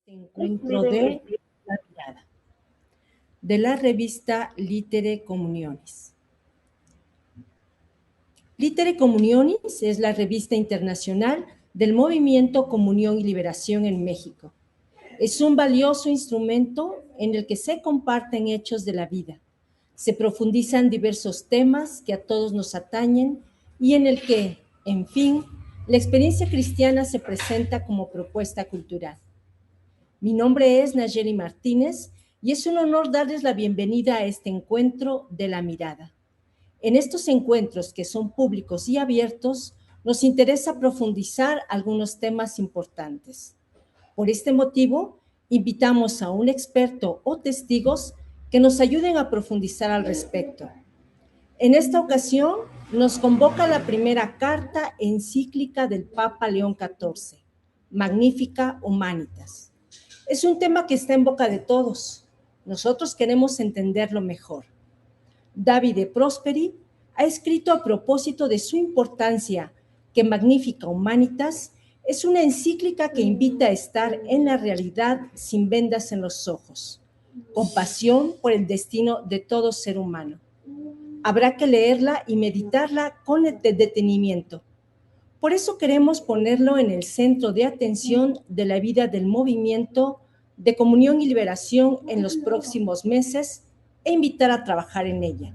Encuentro de la mirada, de la revista Litere Comuniones. Litere Comuniones es la revista internacional del movimiento Comunión y Liberación en México. Es un valioso instrumento en el que se comparten hechos de la vida, se profundizan diversos temas que a todos nos atañen y en el que, en fin, la experiencia cristiana se presenta como propuesta cultural. Mi nombre es Nayeli Martínez y es un honor darles la bienvenida a este encuentro de la mirada. En estos encuentros, que son públicos y abiertos, nos interesa profundizar algunos temas importantes. Por este motivo, invitamos a un experto o testigos que nos ayuden a profundizar al respecto. En esta ocasión, nos convoca la primera carta encíclica del Papa León XIV, Magnificat Humanitas. Es un tema que está en boca de todos. Nosotros queremos entenderlo mejor. Davide Prosperi ha escrito a propósito de su importancia que Magnificat Humanitas es una encíclica que invita a estar en la realidad sin vendas en los ojos, con pasión por el destino de todo ser humano. Habrá que leerla y meditarla con detenimiento. Por eso queremos ponerlo en el centro de atención de la vida del movimiento de comunión y liberación en los próximos meses e invitar a trabajar en ella.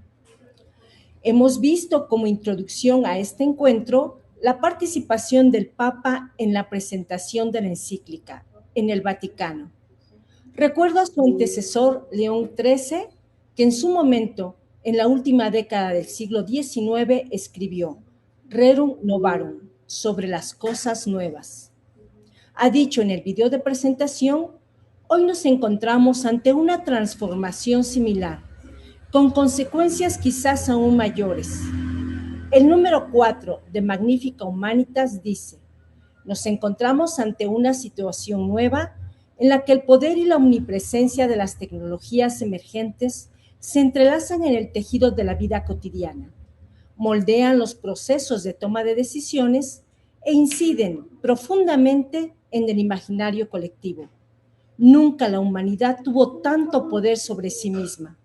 Hemos visto como introducción a este encuentro la participación del Papa en la presentación de la encíclica en el Vaticano. Recuerdo a su antecesor, León XIII, que en su momento, en la última década del siglo XIX, escribió Rerum Novarum, sobre las cosas nuevas. Ha dicho en el video de presentación, hoy nos encontramos ante una transformación similar, con consecuencias quizás aún mayores. El número 4 de Magnificat Humanitas dice, nos encontramos ante una situación nueva en la que el poder y la omnipresencia de las tecnologías emergentes se entrelazan en el tejido de la vida cotidiana, moldean los procesos de toma de decisiones e inciden profundamente en el imaginario colectivo. Nunca la humanidad tuvo tanto poder sobre sí misma.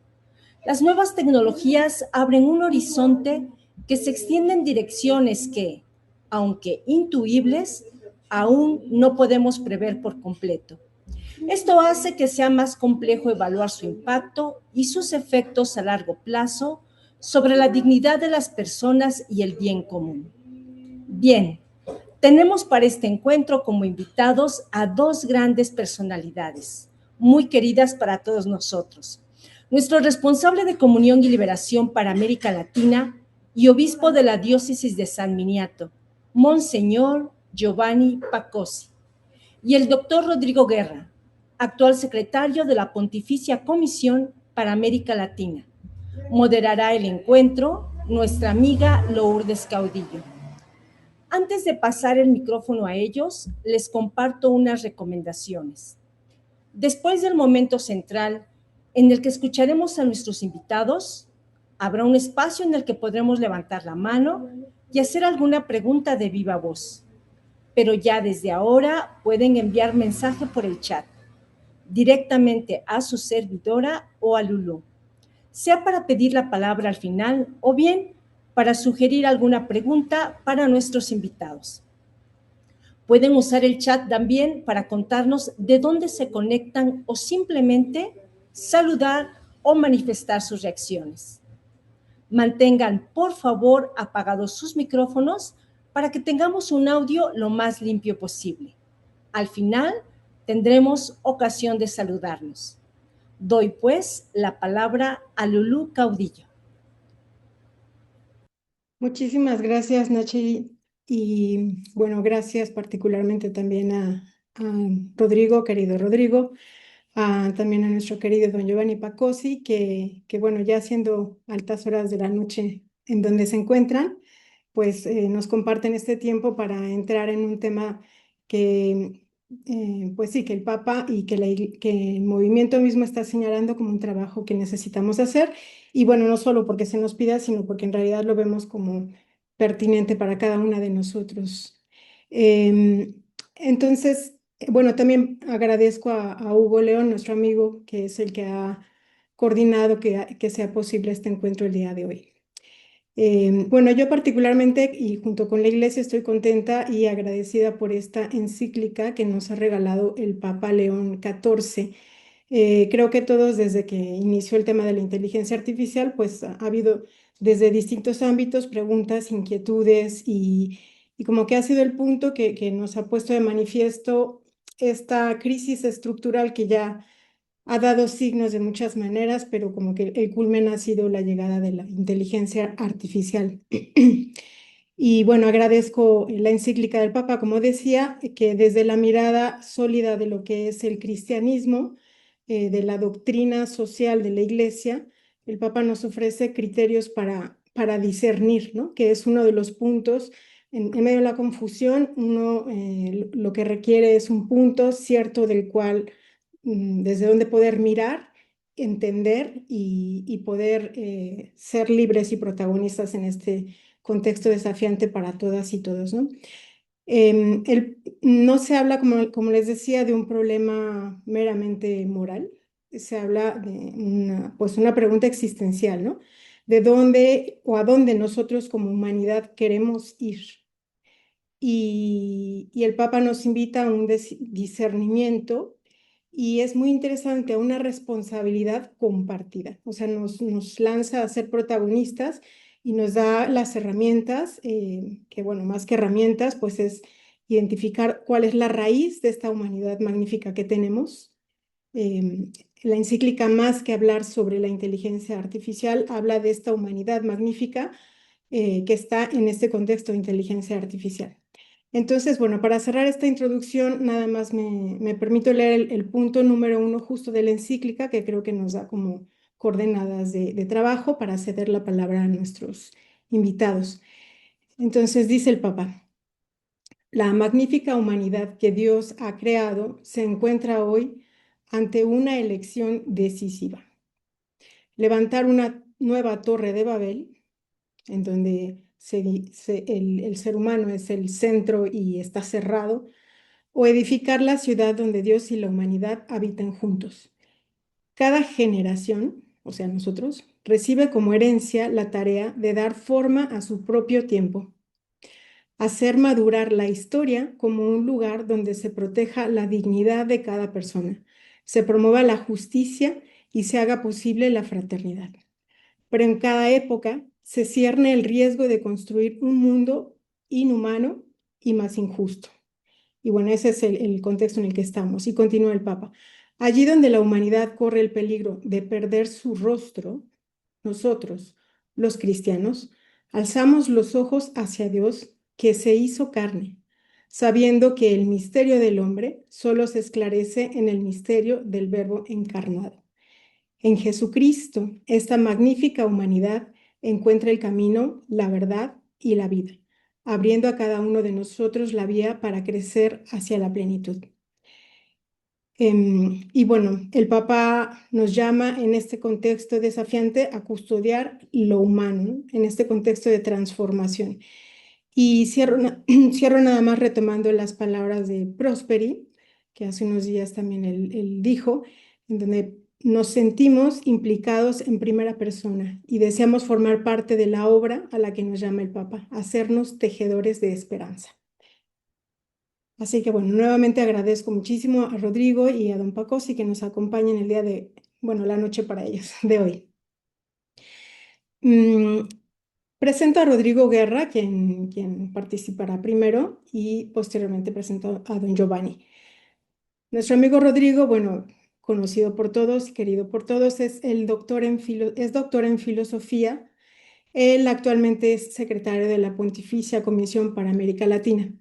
Las nuevas tecnologías abren un horizonte que se extiende en direcciones que, aunque intuibles, aún no podemos prever por completo. Esto hace que sea más complejo evaluar su impacto y sus efectos a largo plazo sobre la dignidad de las personas y el bien común. Bien, tenemos para este encuentro como invitados a dos grandes personalidades, muy queridas para todos nosotros. Nuestro responsable de Comunión y Liberación para América Latina y obispo de la diócesis de San Miniato, Monseñor Giovanni Pacossi, y el doctor Rodrigo Guerra, actual secretario de la Pontificia Comisión para América Latina. Moderará el encuentro nuestra amiga Lourdes Caudillo. Antes de pasar el micrófono a ellos, les comparto unas recomendaciones. Después del momento central, en el que escucharemos a nuestros invitados, habrá un espacio en el que podremos levantar la mano y hacer alguna pregunta de viva voz. Pero ya desde ahora pueden enviar mensaje por el chat, directamente a su servidora o a Lulú, sea para pedir la palabra al final o bien para sugerir alguna pregunta para nuestros invitados. Pueden usar el chat también para contarnos de dónde se conectan o simplemente saludar o manifestar sus reacciones. Mantengan, por favor, apagados sus micrófonos para que tengamos un audio lo más limpio posible. Al final, tendremos ocasión de saludarnos. Doy, pues, la palabra a Lulú Caudillo. Muchísimas gracias, Nachi. Y bueno, gracias particularmente también a Rodrigo, querido Rodrigo, también a nuestro querido don Giovanni Pacossi, que bueno, ya siendo altas horas de la noche en donde se encuentran, pues nos comparten este tiempo para entrar en un tema que, pues sí, que el Papa y que el movimiento mismo está señalando como un trabajo que necesitamos hacer. Y bueno, no solo porque se nos pida, sino porque en realidad lo vemos como pertinente para cada una de nosotros. Entonces, Bueno, también agradezco a Hugo León, nuestro amigo, que es el que ha coordinado que sea posible este encuentro el día de hoy. Bueno, yo particularmente y junto con la Iglesia estoy contenta y agradecida por esta encíclica que nos ha regalado el Papa León XIV. Creo que todos desde que inició el tema de la inteligencia artificial, pues ha habido desde distintos ámbitos preguntas, inquietudes y como que ha sido el punto que nos ha puesto de manifiesto esta crisis estructural que ya ha dado signos de muchas maneras, pero como que el culmen ha sido la llegada de la inteligencia artificial. Y bueno, agradezco la encíclica del Papa, como decía, que desde la mirada sólida de lo que es el cristianismo, de la doctrina social de la Iglesia, el Papa nos ofrece criterios para discernir, ¿no? Que es uno de los puntos. En medio de la confusión, uno lo que requiere es un punto cierto del cual desde donde poder mirar, entender y poder ser libres y protagonistas en este contexto desafiante para todas y todos, ¿no? No se habla, como les decía, de un problema meramente moral, se habla de pues una pregunta existencial, ¿no? ¿De dónde o a dónde nosotros como humanidad queremos ir? Y el Papa nos invita a un discernimiento y es muy interesante, a una responsabilidad compartida. O sea, nos lanza a ser protagonistas y nos da las herramientas, que bueno, más que herramientas, pues es identificar cuál es la raíz de esta humanidad magnífica que tenemos. La encíclica, más que hablar sobre la inteligencia artificial, habla de esta humanidad magnífica que está en este contexto de inteligencia artificial. Entonces, bueno, para cerrar esta introducción, nada más me permito leer el punto número 1 justo de la encíclica, que creo que nos da como coordenadas de trabajo para ceder la palabra a nuestros invitados. Entonces, dice el Papa: la magnífica humanidad que Dios ha creado se encuentra hoy ante una elección decisiva. Levantar una nueva torre de Babel, en donde el ser humano es el centro y está cerrado, o edificar la ciudad donde Dios y la humanidad habitan juntos. Cada generación, o sea, nosotros, recibe como herencia la tarea de dar forma a su propio tiempo, hacer madurar la historia como un lugar donde se proteja la dignidad de cada persona, se promueva la justicia y se haga posible la fraternidad. Pero en cada época se cierne el riesgo de construir un mundo inhumano y más injusto. Y bueno, ese es el contexto en el que estamos. Y continúa el Papa: allí donde la humanidad corre el peligro de perder su rostro, nosotros, los cristianos, alzamos los ojos hacia Dios que se hizo carne, sabiendo que el misterio del hombre solo se esclarece en el misterio del Verbo encarnado. En Jesucristo, esta magnífica humanidad encuentra el camino, la verdad y la vida, abriendo a cada uno de nosotros la vía para crecer hacia la plenitud. Y bueno, el Papa nos llama en este contexto desafiante a custodiar lo humano, ¿no? En este contexto de transformación. Y cierro nada más retomando las palabras de Prosperi, que hace unos días también él dijo, en donde nos sentimos implicados en primera persona y deseamos formar parte de la obra a la que nos llama el Papa, hacernos tejedores de esperanza. Así que bueno, nuevamente agradezco muchísimo a Rodrigo y a don Pacosi que nos acompañen el día de, bueno, la noche para ellos, de hoy. Presento a Rodrigo Guerra, quien participará primero, y posteriormente presento a don Giovanni. Nuestro amigo Rodrigo, bueno, conocido por todos y querido por todos, es doctor en filosofía. Él actualmente es secretario de la Pontificia Comisión para América Latina.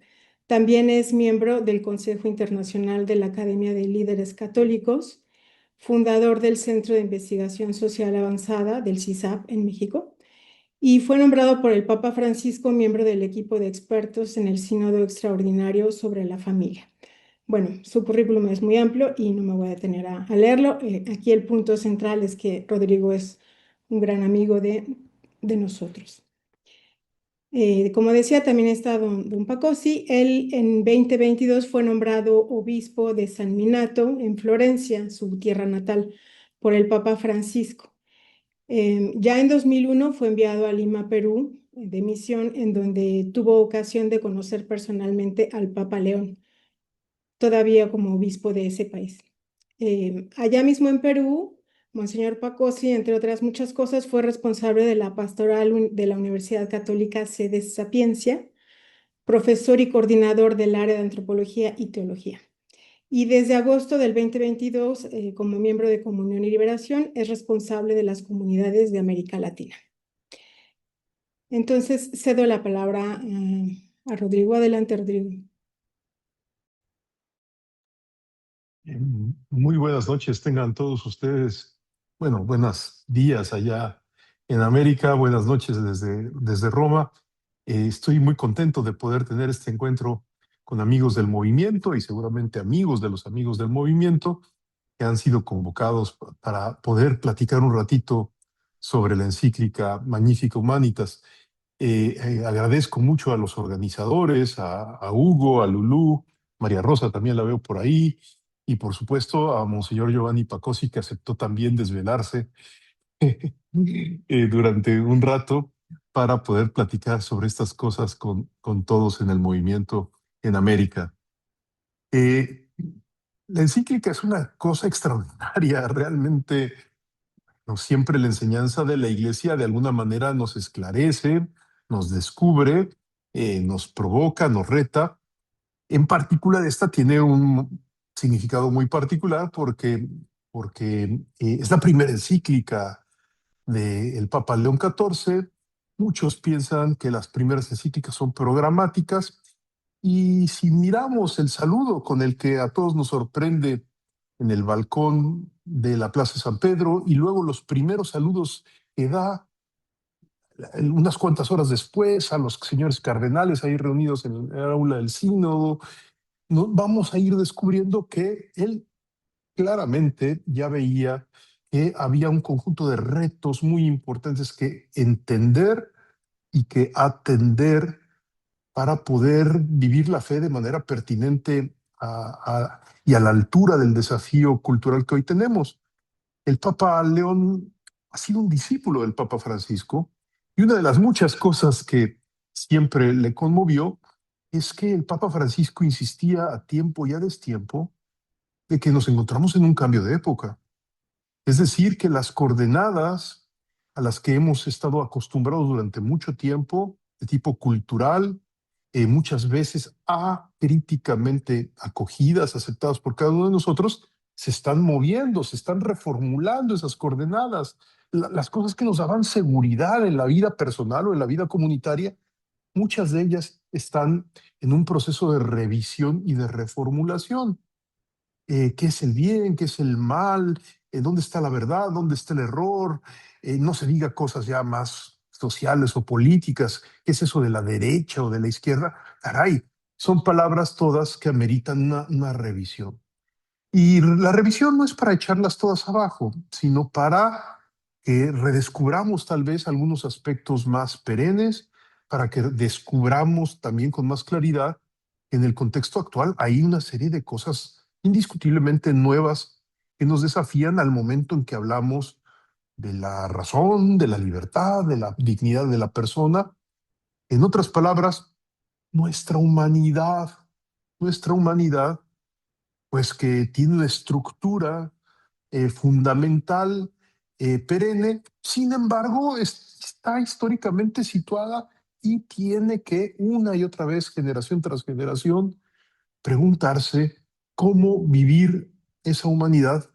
También es miembro del Consejo Internacional de la Academia de Líderes Católicos, fundador del Centro de Investigación Social Avanzada del CISAP en México, y fue nombrado por el Papa Francisco miembro del equipo de expertos en el Sínodo Extraordinario sobre la Familia. Bueno, su currículum es muy amplio y no me voy a detener a leerlo. Aquí el punto central es que Rodrigo es un gran amigo de nosotros. Como decía, también está don Pacossi. Él en 2022 fue nombrado obispo de San Minato en Florencia, su tierra natal, por el Papa Francisco. Ya en 2001 fue enviado a Lima, Perú, de misión, en donde tuvo ocasión de conocer personalmente al Papa León, todavía como obispo de ese país. Allá mismo en Perú, Monseñor Pacossi, entre otras muchas cosas, fue responsable de la pastoral de la Universidad Católica Sede Sapiencia, profesor y coordinador del área de antropología y teología. Y desde agosto del 2022, como miembro de Comunión y Liberación, es responsable de las comunidades de América Latina. Entonces, cedo la palabra a Rodrigo. Adelante, Rodrigo. Muy buenas noches, tengan todos ustedes. Bueno, buenos días allá en América, buenas noches desde Roma. Estoy muy contento de poder tener este encuentro con amigos del movimiento y seguramente amigos de los amigos del movimiento que han sido convocados para poder platicar un ratito sobre la encíclica Magnificat Humanitas. Agradezco mucho a los organizadores, a Hugo, a Lulú, María Rosa también la veo por ahí, y por supuesto a Monseñor Giovanni Pacossi, que aceptó también desvelarse durante un rato para poder platicar sobre estas cosas con todos en el movimiento en América. La encíclica es una cosa extraordinaria, realmente. No siempre la enseñanza de la Iglesia de alguna manera nos esclarece, nos descubre, nos provoca, nos reta. En particular, esta tiene un significado muy particular porque es la primera encíclica del Papa León XIV. Muchos piensan que las primeras encíclicas son programáticas, y si miramos el saludo con el que a todos nos sorprende en el balcón de la Plaza San Pedro, y luego los primeros saludos que da unas cuantas horas después a los señores cardenales ahí reunidos en el aula del sínodo, vamos a ir descubriendo que él claramente ya veía que había un conjunto de retos muy importantes que entender y que atender para poder vivir la fe de manera pertinente y a la altura del desafío cultural que hoy tenemos. El Papa León ha sido un discípulo del Papa Francisco, y una de las muchas cosas que siempre le conmovió es que el Papa Francisco insistía a tiempo y a destiempo de que nos encontramos en un cambio de época. Es decir, que las coordenadas a las que hemos estado acostumbrados durante mucho tiempo, de tipo cultural, muchas veces críticamente acogidas, aceptadas por cada uno de nosotros, se están moviendo, se están reformulando esas coordenadas. Las cosas que nos daban seguridad en la vida personal o en la vida comunitaria, muchas de ellas están en un proceso de revisión y de reformulación. ¿Qué es el bien? ¿Qué es el mal? ¿Dónde está la verdad? ¿Dónde está el error? No se diga cosas ya más sociales o políticas. ¿Qué es eso de la derecha o de la izquierda? Caray, son palabras todas que ameritan una revisión. Y la revisión no es para echarlas todas abajo, sino para que redescubramos tal vez algunos aspectos más perennes, para que descubramos también con más claridad que en el contexto actual hay una serie de cosas indiscutiblemente nuevas que nos desafían al momento en que hablamos de la razón, de la libertad, de la dignidad de la persona. En otras palabras, nuestra humanidad, pues que tiene una estructura fundamental, perenne. Sin embargo, está históricamente situada y tiene que una y otra vez, generación tras generación, preguntarse cómo vivir esa humanidad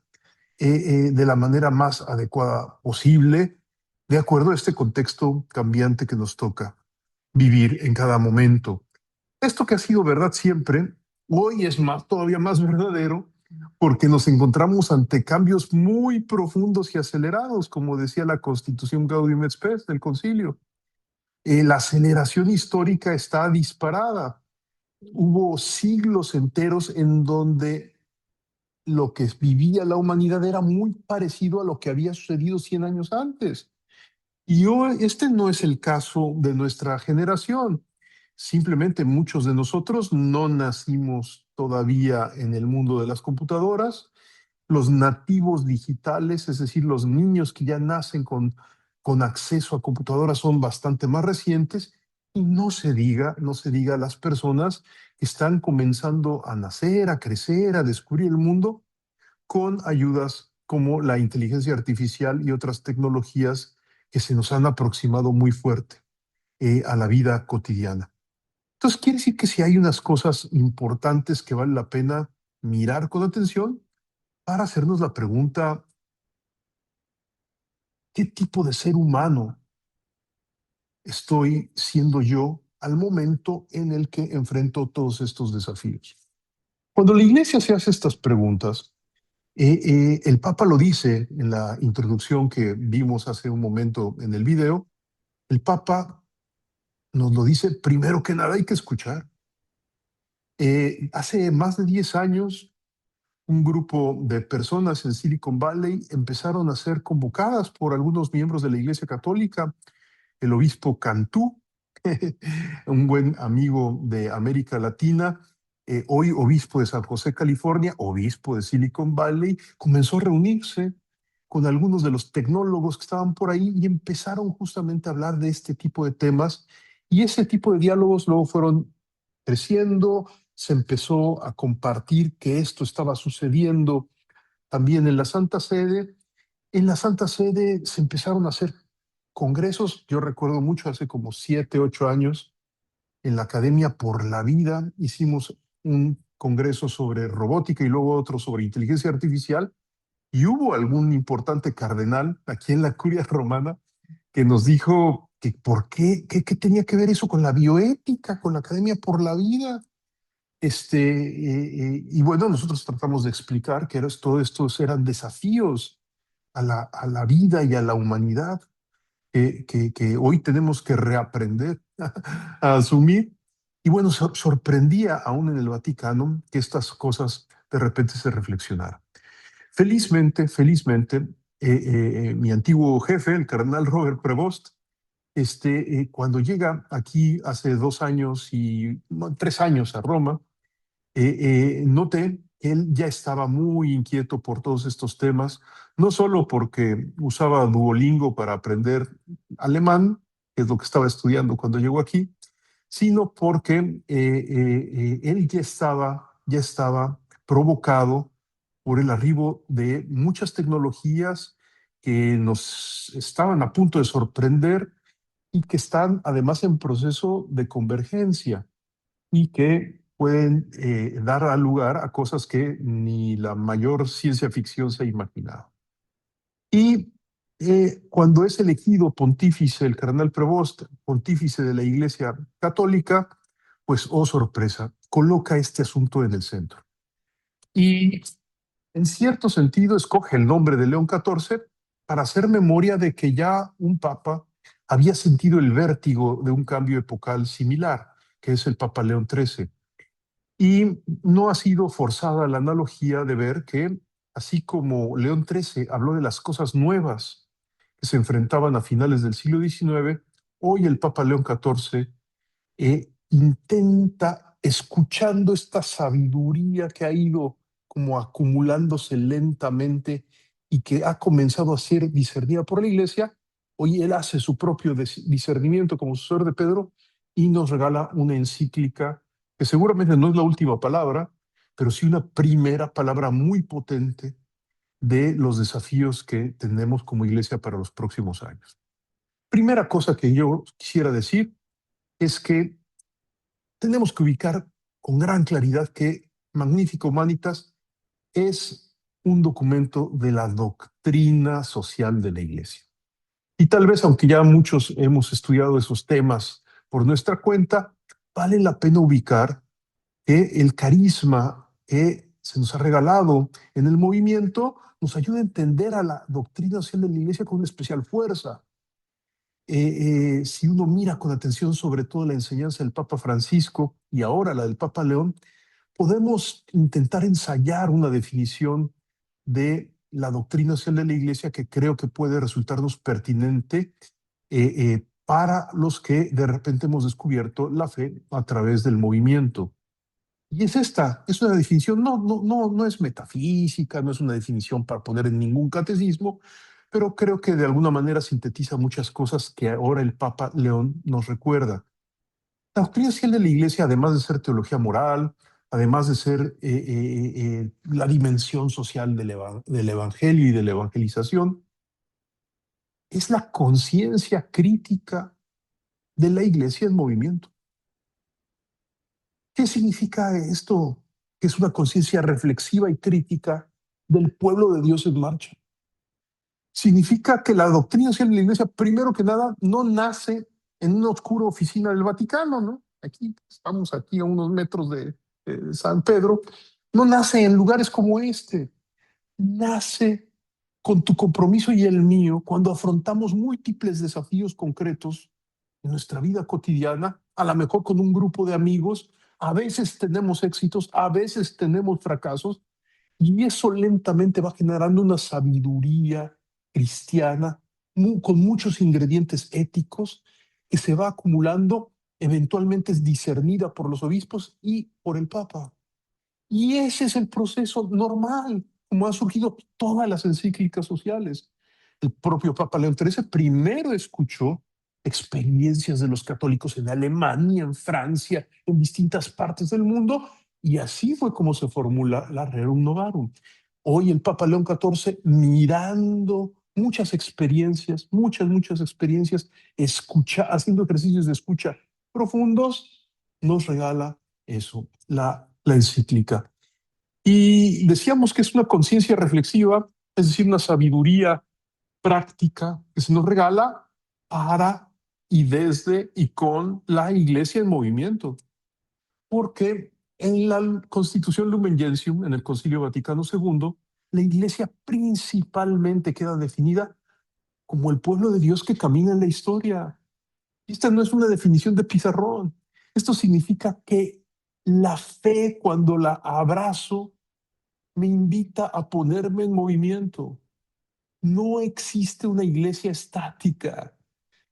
de la manera más adecuada posible, de acuerdo a este contexto cambiante que nos toca vivir en cada momento. Esto que ha sido verdad siempre, hoy es todavía más verdadero, porque nos encontramos ante cambios muy profundos y acelerados, como decía la Constitución Gaudium et Spes del Concilio. La aceleración histórica está disparada. Hubo siglos enteros en donde lo que vivía la humanidad era muy parecido a lo que había sucedido 100 años antes. Y hoy, este no es el caso de nuestra generación. Simplemente muchos de nosotros no nacimos todavía en el mundo de las computadoras. Los nativos digitales, es decir, los niños que ya nacen con acceso a computadoras son bastante más recientes. Y no se diga las personas que están comenzando a nacer, a crecer, a descubrir el mundo con ayudas como la inteligencia artificial y otras tecnologías que se nos han aproximado muy fuerte a la vida cotidiana. Entonces, quiere decir que si hay unas cosas importantes que vale la pena mirar con atención para hacernos la pregunta, ¿qué tipo de ser humano estoy siendo yo al momento en el que enfrento todos estos desafíos? Cuando la iglesia se hace estas preguntas, el Papa lo dice en la introducción que vimos hace un momento en el video. El Papa nos lo dice, primero que nada hay que escuchar. Hace más de 10 años, un grupo de personas en Silicon Valley empezaron a ser convocadas por algunos miembros de la Iglesia Católica. El obispo Cantú, un buen amigo de América Latina, hoy obispo de San José, California, obispo de Silicon Valley, comenzó a reunirse con algunos de los tecnólogos que estaban por ahí y empezaron justamente a hablar de este tipo de temas. Y ese tipo de diálogos luego fueron creciendo, se empezó a compartir que esto estaba sucediendo también en la Santa Sede. En la Santa Sede se empezaron a hacer congresos. Yo recuerdo mucho, hace como 7, 8 años, en la Academia por la Vida hicimos un congreso sobre robótica y luego otro sobre inteligencia artificial. Y hubo algún importante cardenal aquí en la Curia Romana que nos dijo que por qué tenía que ver eso con la bioética, con la Academia por la Vida. Y bueno, nosotros tratamos de explicar que todo estos eran desafíos a la vida y a la humanidad que hoy tenemos que reaprender a asumir. Y bueno, sorprendía aún en el Vaticano que estas cosas de repente se reflexionaran. Felizmente, mi antiguo jefe, el cardenal Robert Prevost, cuando llega aquí hace 2 años y 3 años a Roma, noté que él ya estaba muy inquieto por todos estos temas, no solo porque usaba Duolingo para aprender alemán, que es lo que estaba estudiando cuando llegó aquí, sino porque él ya estaba provocado por el arribo de muchas tecnologías que nos estaban a punto de sorprender y que están además en proceso de convergencia y que pueden dar lugar a cosas que ni la mayor ciencia ficción se ha imaginado. Y cuando es elegido pontífice el cardenal Prevost, pontífice de la Iglesia Católica, pues, oh sorpresa, coloca este asunto en el centro. Y en cierto sentido escoge el nombre de León XIV para hacer memoria de que ya un papa había sentido el vértigo de un cambio epocal similar, que es el Papa León XIII. Y no ha sido forzada la analogía de ver que, así como León XIII habló de las cosas nuevas que se enfrentaban a finales del siglo XIX, hoy el Papa León XIV intenta, escuchando esta sabiduría que ha ido como acumulándose lentamente y que ha comenzado a ser discernida por la Iglesia, hoy él hace su propio discernimiento como sucesor de Pedro y nos regala una encíclica que seguramente no es la última palabra, pero sí una primera palabra muy potente de los desafíos que tenemos como Iglesia para los próximos años. Primera cosa que yo quisiera decir es que tenemos que ubicar con gran claridad que Magnificat Humanitas es un documento de la doctrina social de la Iglesia. Y tal vez, aunque ya muchos hemos estudiado esos temas por nuestra cuenta, vale la pena ubicar que el carisma que se nos ha regalado en el movimiento nos ayuda a entender a la doctrina social de la Iglesia con una especial fuerza. Si uno mira con atención sobre todo la enseñanza del Papa Francisco y ahora la del Papa León, podemos intentar ensayar una definición de la doctrina social de la Iglesia que creo que puede resultarnos pertinente para los que de repente hemos descubierto la fe a través del movimiento. Y es una definición, no es metafísica, no es una definición para poner en ningún catecismo, pero creo que de alguna manera sintetiza muchas cosas que ahora el Papa León nos recuerda. La doctrina social de la Iglesia, además de ser teología moral, además de ser la dimensión social del Evangelio y de la evangelización, es la conciencia crítica de la Iglesia en movimiento. ¿Qué significa esto? Que es una conciencia reflexiva y crítica del pueblo de Dios en marcha. Significa que la doctrina social de la Iglesia, primero que nada, no nace en una oscura oficina del Vaticano, ¿no? Estamos aquí a unos metros de San Pedro. No nace en lugares como este. Nace con tu compromiso y el mío cuando afrontamos múltiples desafíos concretos en nuestra vida cotidiana, a lo mejor con un grupo de amigos. A veces tenemos éxitos, a veces tenemos fracasos, y eso lentamente va generando una sabiduría cristiana con muchos ingredientes éticos que se va acumulando, eventualmente es discernida por los obispos y por el Papa. Y ese es el proceso normal, como han surgido todas las encíclicas sociales. El propio Papa León XIII primero escuchó experiencias de los católicos en Alemania, en Francia, en distintas partes del mundo, y así fue como se formula la Rerum Novarum. Hoy el Papa León XIV, mirando muchas experiencias, muchas experiencias, haciendo ejercicios de escucha profundos, nos regala eso, la encíclica. Y decíamos que es una conciencia reflexiva, es decir, una sabiduría práctica que se nos regala para y desde y con la Iglesia en movimiento. Porque en la Constitución Lumen Gentium, en el Concilio Vaticano II, la Iglesia principalmente queda definida como el pueblo de Dios que camina en la historia. Esta no es una definición de pizarrón. Esto significa que la fe, cuando la abrazo, me invita a ponerme en movimiento. No existe una iglesia estática.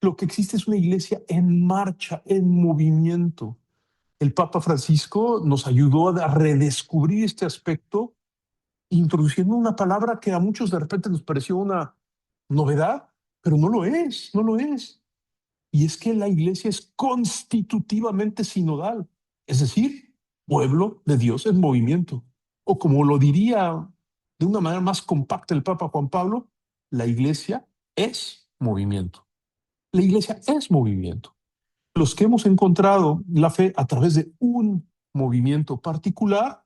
Lo que existe es una iglesia en marcha, en movimiento. El Papa Francisco nos ayudó a redescubrir este aspecto, introduciendo una palabra que a muchos de repente nos pareció una novedad, pero no lo es, no lo es. Y es que la iglesia es constitutivamente sinodal, es decir, pueblo de Dios en movimiento. O como lo diría de una manera más compacta el Papa Juan Pablo, la iglesia es movimiento. La iglesia es movimiento. Los que hemos encontrado la fe a través de un movimiento particular,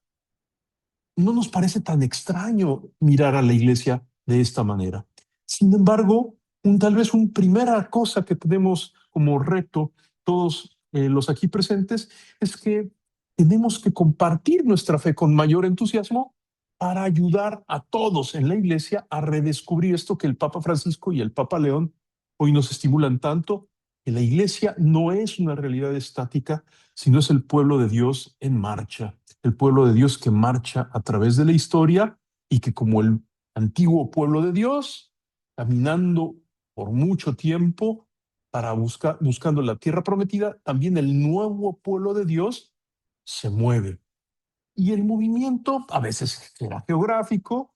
no nos parece tan extraño mirar a la iglesia de esta manera. Sin embargo, tal vez una primera cosa que tenemos como reto todos los aquí presentes es que tenemos que compartir nuestra fe con mayor entusiasmo para ayudar a todos en la iglesia a redescubrir esto que el Papa Francisco y el Papa León hoy nos estimulan tanto, que la iglesia no es una realidad estática, sino es el pueblo de Dios en marcha, el pueblo de Dios que marcha a través de la historia y que, como el antiguo pueblo de Dios, caminando por mucho tiempo para buscando la tierra prometida, también el nuevo pueblo de Dios se mueve. Y el movimiento a veces será geográfico,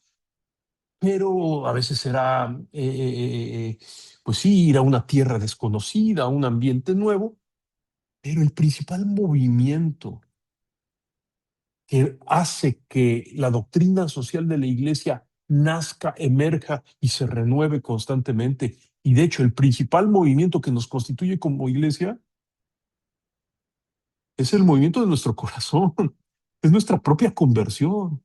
pero a veces será, pues sí, ir a una tierra desconocida, a un ambiente nuevo, pero el principal movimiento que hace que la doctrina social de la iglesia nazca, emerja y se renueve constantemente, y de hecho el principal movimiento que nos constituye como iglesia es el movimiento de nuestro corazón, es nuestra propia conversión.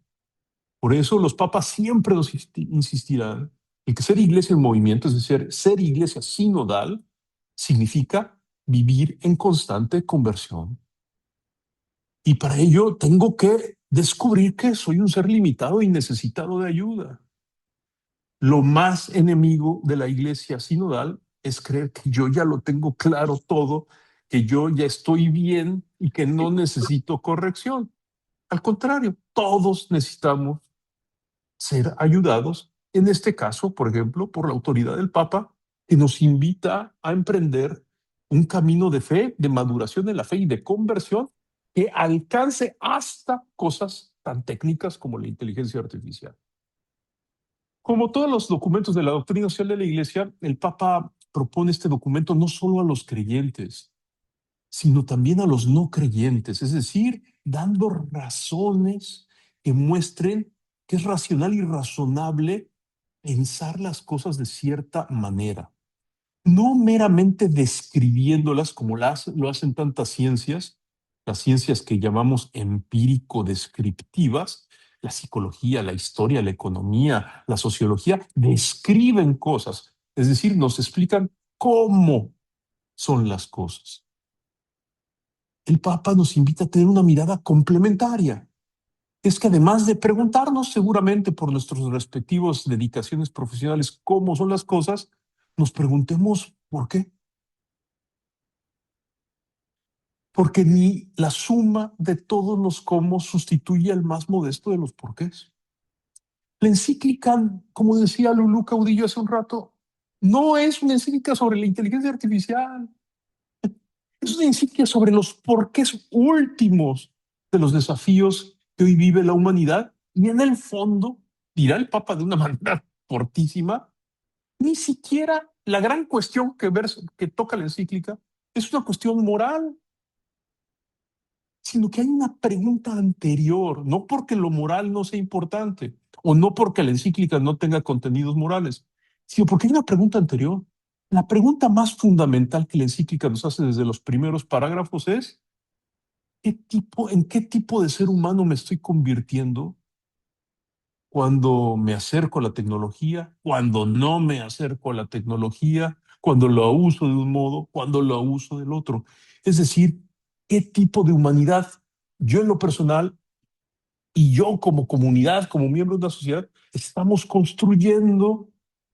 Por eso los papas siempre nos insistirán en que ser iglesia en movimiento, es decir, ser iglesia sinodal, significa vivir en constante conversión. Y para ello tengo que descubrir que soy un ser limitado y necesitado de ayuda. Lo más enemigo de la iglesia sinodal es creer que yo ya lo tengo claro todo, que yo ya estoy bien y que no necesito corrección. Al contrario, todos necesitamos ser ayudados, en este caso, por ejemplo, por la autoridad del Papa, que nos invita a emprender un camino de fe, de maduración en la fe y de conversión que alcance hasta cosas tan técnicas como la inteligencia artificial. Como todos los documentos de la doctrina social de la Iglesia, el Papa propone este documento no solo a los creyentes, sino también a los no creyentes, es decir, dando razones que muestren que es racional y razonable pensar las cosas de cierta manera, no meramente describiéndolas como lo hacen tantas ciencias, las ciencias que llamamos empírico-descriptivas, la psicología, la historia, la economía, la sociología, describen cosas, es decir, nos explican cómo son las cosas. El Papa nos invita a tener una mirada complementaria. Es que además de preguntarnos seguramente por nuestras respectivas dedicaciones profesionales cómo son las cosas, nos preguntemos por qué. Porque ni la suma de todos los cómo sustituye al más modesto de los porqués. La encíclica, como decía Lulú Caudillo hace un rato, no es una encíclica sobre la inteligencia artificial. Es una encíclica sobre los porqués últimos de los desafíos que hoy vive la humanidad. Y en el fondo, dirá el Papa de una manera fortísima, ni siquiera la gran cuestión que toca la encíclica es una cuestión moral, sino que hay una pregunta anterior, no porque lo moral no sea importante, o no porque la encíclica no tenga contenidos morales, sino porque hay una pregunta anterior. La pregunta más fundamental que la encíclica nos hace desde los primeros parágrafos es, ¿en qué tipo de ser humano me estoy convirtiendo cuando me acerco a la tecnología, cuando no me acerco a la tecnología, cuando lo uso de un modo, cuando lo uso del otro? Es decir, ¿qué tipo de humanidad yo en lo personal y yo como comunidad, como miembro de una sociedad, estamos construyendo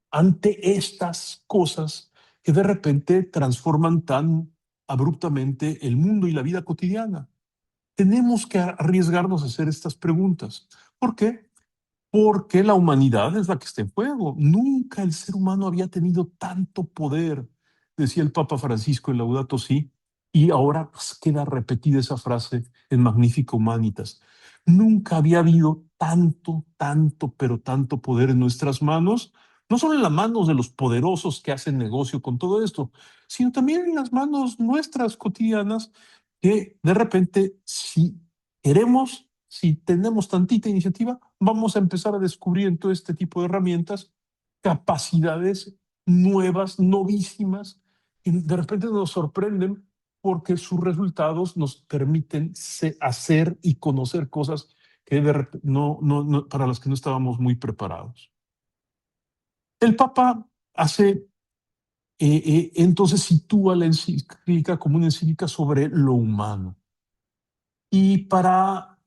ante estas cosas que de repente transforman tan abruptamente el mundo y la vida cotidiana? Tenemos que arriesgarnos a hacer estas preguntas. ¿Por qué? Porque la humanidad es la que está en juego. Nunca el ser humano había tenido tanto poder, decía el Papa Francisco en Laudato Si, y ahora pues, queda repetida esa frase en Magnificat Humanitas. Nunca había habido pero tanto poder en nuestras manos, no solo en las manos de los poderosos que hacen negocio con todo esto, sino también en las manos nuestras cotidianas, que de repente, si queremos, si tenemos tantita iniciativa, vamos a empezar a descubrir en todo este tipo de herramientas capacidades nuevas, novísimas, y de repente nos sorprenden porque sus resultados nos permiten hacer y conocer cosas que para las que no estábamos muy preparados. El Papa entonces sitúa la encíclica como una encíclica sobre lo humano. Y para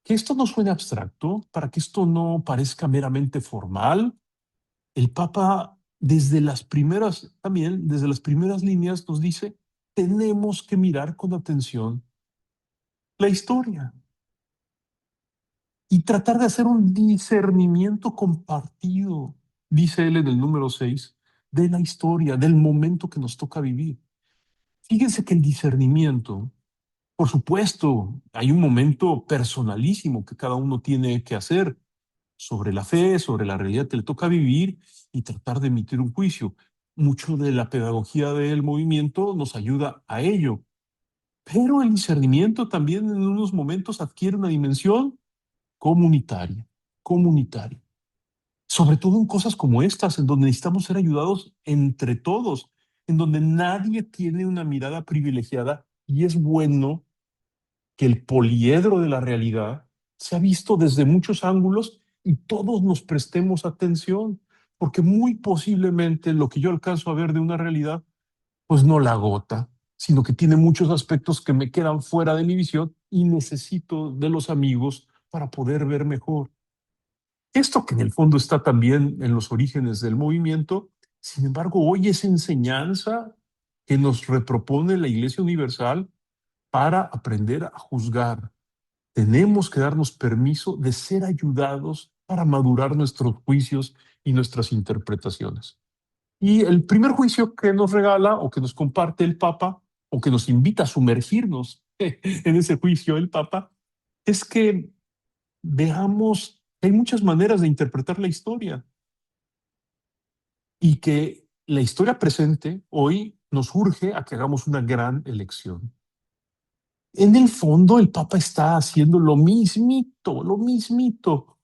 que esto no suene abstracto, para que esto no parezca meramente formal, el Papa desde las primeras líneas nos dice, tenemos que mirar con atención la historia y tratar de hacer un discernimiento compartido, dice él en el número 6, de la historia, del momento que nos toca vivir. Fíjense que el discernimiento, por supuesto, hay un momento personalísimo que cada uno tiene que hacer sobre la fe, sobre la realidad que le toca vivir y tratar de emitir un juicio. Mucho de la pedagogía del movimiento nos ayuda a ello. Pero el discernimiento también en unos momentos adquiere una dimensión comunitaria, comunitaria. Sobre todo en cosas como estas, en donde necesitamos ser ayudados entre todos, en donde nadie tiene una mirada privilegiada y es bueno que el poliedro de la realidad se ha visto desde muchos ángulos y todos nos prestemos atención, porque muy posiblemente lo que yo alcanzo a ver de una realidad, pues no la agota, sino que tiene muchos aspectos que me quedan fuera de mi visión y necesito de los amigos para poder ver mejor. Esto que en el fondo está también en los orígenes del movimiento, sin embargo, hoy es enseñanza que nos repropone la Iglesia Universal para aprender a juzgar. Tenemos que darnos permiso de ser ayudados para madurar nuestros juicios y nuestras interpretaciones. Y el primer juicio que nos regala o que nos comparte el Papa, o que nos invita a sumergirnos en ese juicio el Papa, es que veamos que hay muchas maneras de interpretar la historia y que la historia presente hoy nos urge a que hagamos una gran elección. En el fondo, el Papa está haciendo lo mismito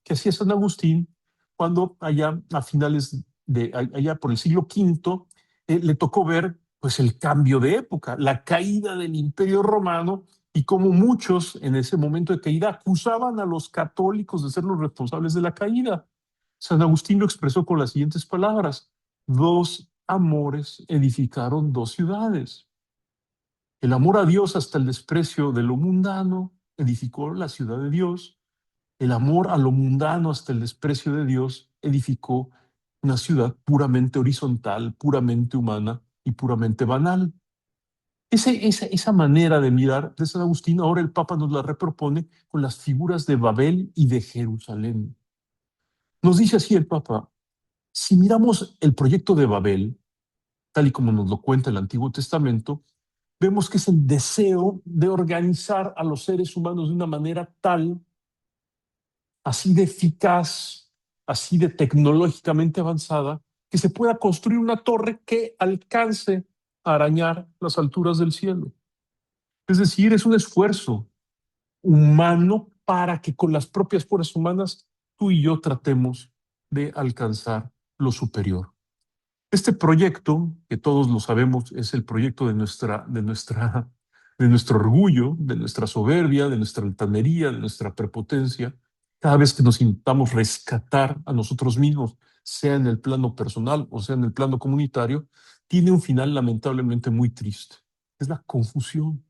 que hacía San Agustín cuando allá a finales de allá por el siglo V le tocó ver pues el cambio de época, la caída del Imperio Romano y como muchos en ese momento de caída acusaban a los católicos de ser los responsables de la caída. San Agustín lo expresó con las siguientes palabras: dos amores edificaron dos ciudades. El amor a Dios hasta el desprecio de lo mundano edificó la ciudad de Dios. El amor a lo mundano hasta el desprecio de Dios edificó una ciudad puramente horizontal, puramente humana y puramente banal. Esa manera de mirar de San Agustín, ahora el Papa nos la repropone con las figuras de Babel y de Jerusalén. Nos dice así el Papa: si miramos el proyecto de Babel, tal y como nos lo cuenta el Antiguo Testamento, vemos que es el deseo de organizar a los seres humanos de una manera tal, así de eficaz, así de tecnológicamente avanzada, que se pueda construir una torre que alcance a arañar las alturas del cielo. Es decir, es un esfuerzo humano para que con las propias fuerzas humanas tú y yo tratemos de alcanzar lo superior. Este proyecto, que todos lo sabemos, es el proyecto de nuestro orgullo, de nuestra soberbia, de nuestra altanería, de nuestra prepotencia. Cada vez que nos intentamos rescatar a nosotros mismos, sea en el plano personal o sea en el plano comunitario, tiene un final lamentablemente muy triste. Es la confusión.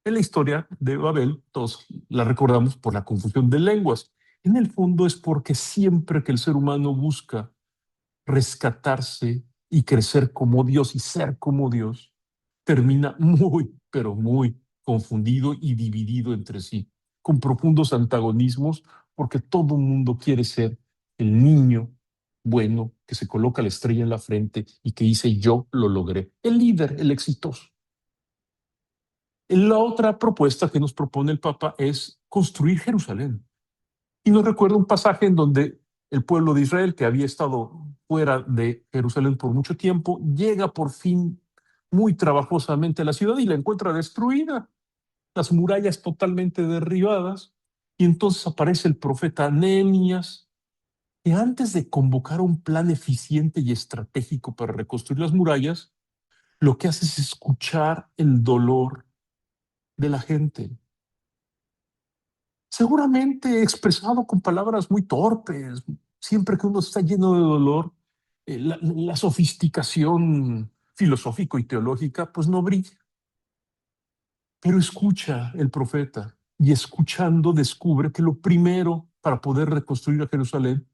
En la historia de Babel, todos la recordamos por la confusión de lenguas. En el fondo es porque siempre que el ser humano busca rescatarse y crecer como Dios y ser como Dios, termina muy, pero muy confundido y dividido entre sí, con profundos antagonismos, porque todo el mundo quiere ser el niño bueno que se coloca la estrella en la frente y que dice: yo lo logré, el líder, el exitoso. La otra propuesta que nos propone el Papa es construir Jerusalén. Y nos recuerda un pasaje en donde el pueblo de Israel, que había estado fuera de Jerusalén por mucho tiempo, llega por fin muy trabajosamente a la ciudad y la encuentra destruida, las murallas totalmente derribadas. Y entonces aparece el profeta Nehemías, que antes de convocar un plan eficiente y estratégico para reconstruir las murallas, lo que hace es escuchar el dolor de la gente, seguramente expresado con palabras muy torpes. Siempre que uno está lleno de dolor, la sofisticación filosófico y teológica pues no brilla. Pero escucha el profeta y escuchando descubre que lo primero para poder reconstruir a Jerusalén,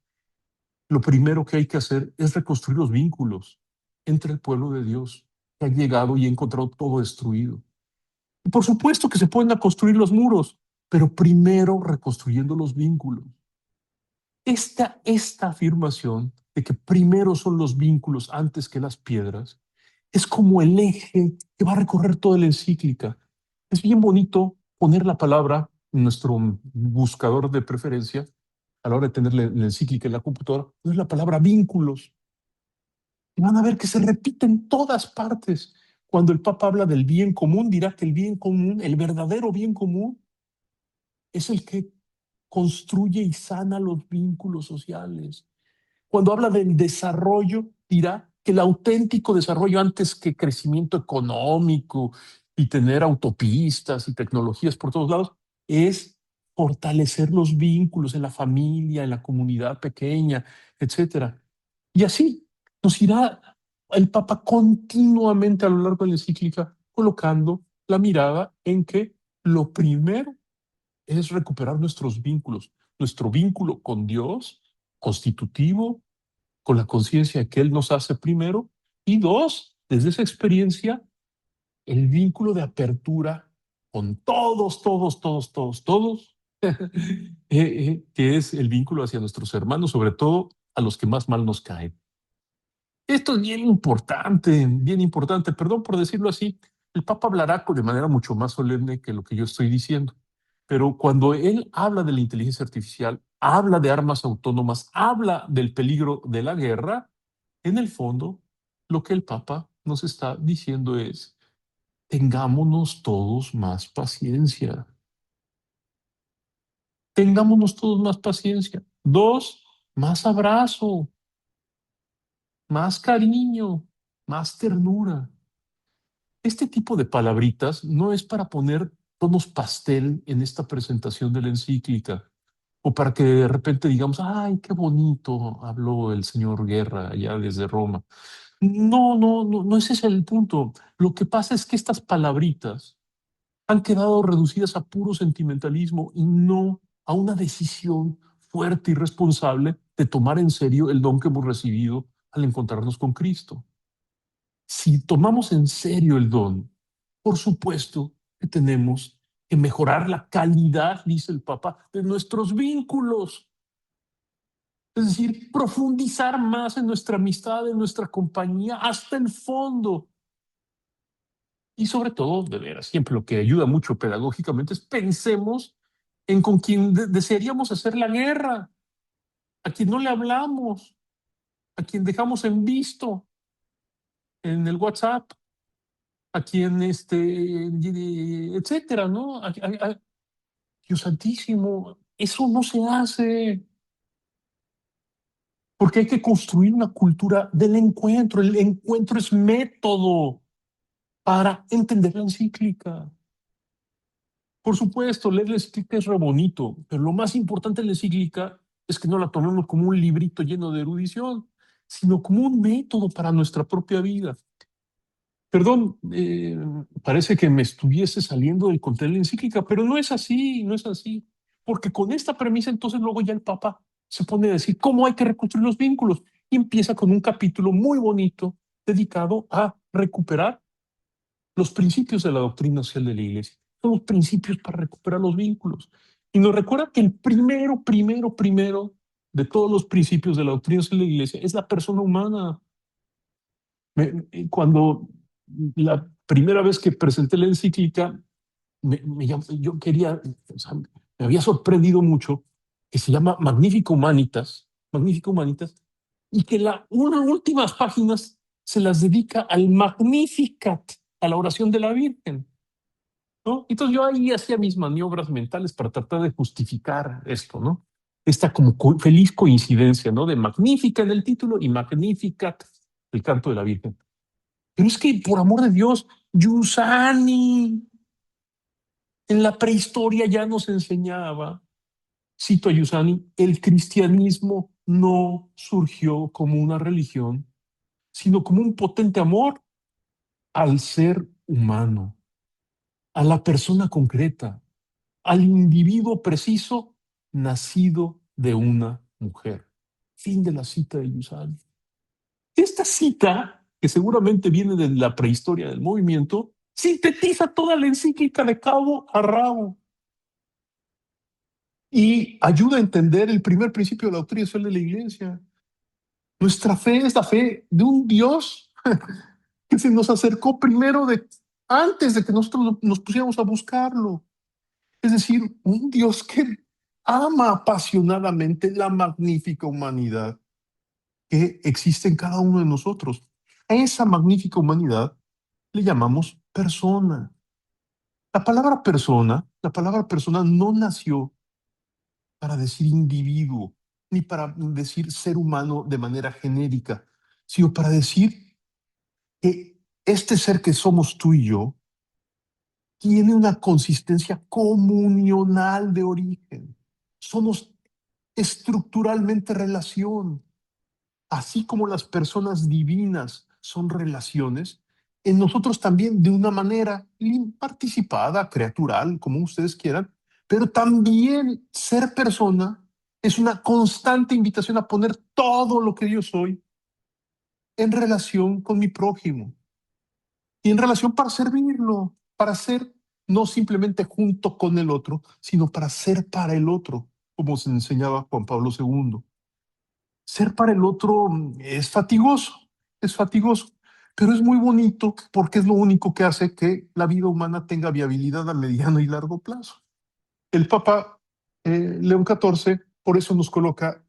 lo primero que hay que hacer es reconstruir los vínculos entre el pueblo de Dios que ha llegado y ha encontrado todo destruido. Y por supuesto que se pueden construir los muros, pero primero reconstruyendo los vínculos. Esta afirmación de que primero son los vínculos antes que las piedras es como el eje que va a recorrer toda la encíclica. Es bien bonito poner la palabra en nuestro buscador de preferencia a la hora de tener la encíclica en la computadora, es la palabra vínculos. Y van a ver que se repite en todas partes. Cuando el Papa habla del bien común, dirá que el bien común, el verdadero bien común, es el que construye y sana los vínculos sociales. Cuando habla del desarrollo, dirá que el auténtico desarrollo, antes que crecimiento económico y tener autopistas y tecnologías por todos lados, es fortalecer los vínculos en la familia, en la comunidad pequeña, etcétera. Y así nos irá el Papa continuamente a lo largo de la encíclica colocando la mirada en que lo primero es recuperar nuestros vínculos, nuestro vínculo con Dios constitutivo, con la conciencia que Él nos hace primero, y dos, desde esa experiencia, el vínculo de apertura con todos, que es el vínculo hacia nuestros hermanos, sobre todo a los que más mal nos caen. Esto es bien importante, perdón por decirlo así. El Papa hablará de manera mucho más solemne que lo que yo estoy diciendo. Pero cuando él habla de la inteligencia artificial, habla de armas autónomas, habla del peligro de la guerra, en el fondo, lo que el Papa nos está diciendo es, tengámonos todos más paciencia. Tengámonos todos más paciencia. Dos, más abrazo, más cariño, más ternura. Este tipo de palabritas no es para poner tonos pastel en esta presentación de la encíclica o para que de repente digamos, ay, qué bonito habló el señor Guerra allá desde Roma. No ese es el punto. Lo que pasa es que estas palabritas han quedado reducidas a puro sentimentalismo y no a una decisión fuerte y responsable de tomar en serio el don que hemos recibido al encontrarnos con Cristo. Si tomamos en serio el don, por supuesto que tenemos que mejorar la calidad, dice el Papa, de nuestros vínculos. Es decir, profundizar más en nuestra amistad, en nuestra compañía, hasta el fondo. Y sobre todo, de veras, siempre lo que ayuda mucho pedagógicamente es pensemos en con quien desearíamos hacer la guerra, a quien no le hablamos, a quien dejamos en visto en el WhatsApp, a quien, etcétera, ¿no? Dios santísimo, eso no se hace, porque hay que construir una cultura del encuentro. El encuentro es método para entender la encíclica. Por supuesto, leer la encíclica es re bonito, pero lo más importante de la encíclica es que no la tomemos como un librito lleno de erudición, sino como un método para nuestra propia vida. Perdón, parece que me estuviese saliendo del contenido de la encíclica, pero no es así, no es así. Porque con esta premisa, entonces luego ya el Papa se pone a decir cómo hay que reconstruir los vínculos y empieza con un capítulo muy bonito dedicado a recuperar los principios de la doctrina social de la Iglesia. Son los principios para recuperar los vínculos. Y nos recuerda que el primero de todos los principios de la doctrina social de la Iglesia es la persona humana. Cuando la primera vez que presenté la encíclica, yo quería, o sea, me había sorprendido mucho que se llama Magnifica Humanitas, y que unas últimas páginas se las dedica al Magnificat, a la oración de la Virgen, ¿no? Entonces yo ahí hacía mis maniobras mentales para tratar de justificar esto, ¿no? Esta como feliz coincidencia, ¿no? De Magnífica en el título y Magnificat, el canto de la Virgen. Pero es que, por amor de Dios, Giussani en la prehistoria ya nos enseñaba, cito a Giussani, el cristianismo no surgió como una religión, sino como un potente amor al ser humano, a la persona concreta, al individuo preciso nacido de una mujer. Fin de la cita de Giussani. Esta cita, que seguramente viene de la prehistoria del movimiento, sintetiza toda la encíclica de cabo a rabo y ayuda a entender el primer principio de la doctrina social de la Iglesia. Nuestra fe es la fe de un Dios que se nos acercó antes de que nosotros nos pusiéramos a buscarlo. Es decir, un Dios que ama apasionadamente la magnífica humanidad que existe en cada uno de nosotros. A esa magnífica humanidad le llamamos persona. La palabra persona no nació para decir individuo, ni para decir ser humano de manera genérica, sino para decir que este ser que somos tú y yo tiene una consistencia comunional de origen. Somos estructuralmente relación. Así como las personas divinas son relaciones, en nosotros también de una manera participada, creatural, como ustedes quieran, pero también ser persona es una constante invitación a poner todo lo que yo soy en relación con mi prójimo y en relación para servirlo, para ser no simplemente junto con el otro, sino para ser para el otro, como se enseñaba Juan Pablo II. Ser para el otro es fatigoso. es fatigoso, pero es muy bonito porque es lo único que hace que la vida humana tenga viabilidad a mediano y largo plazo. El Papa León XIV por eso nos coloca,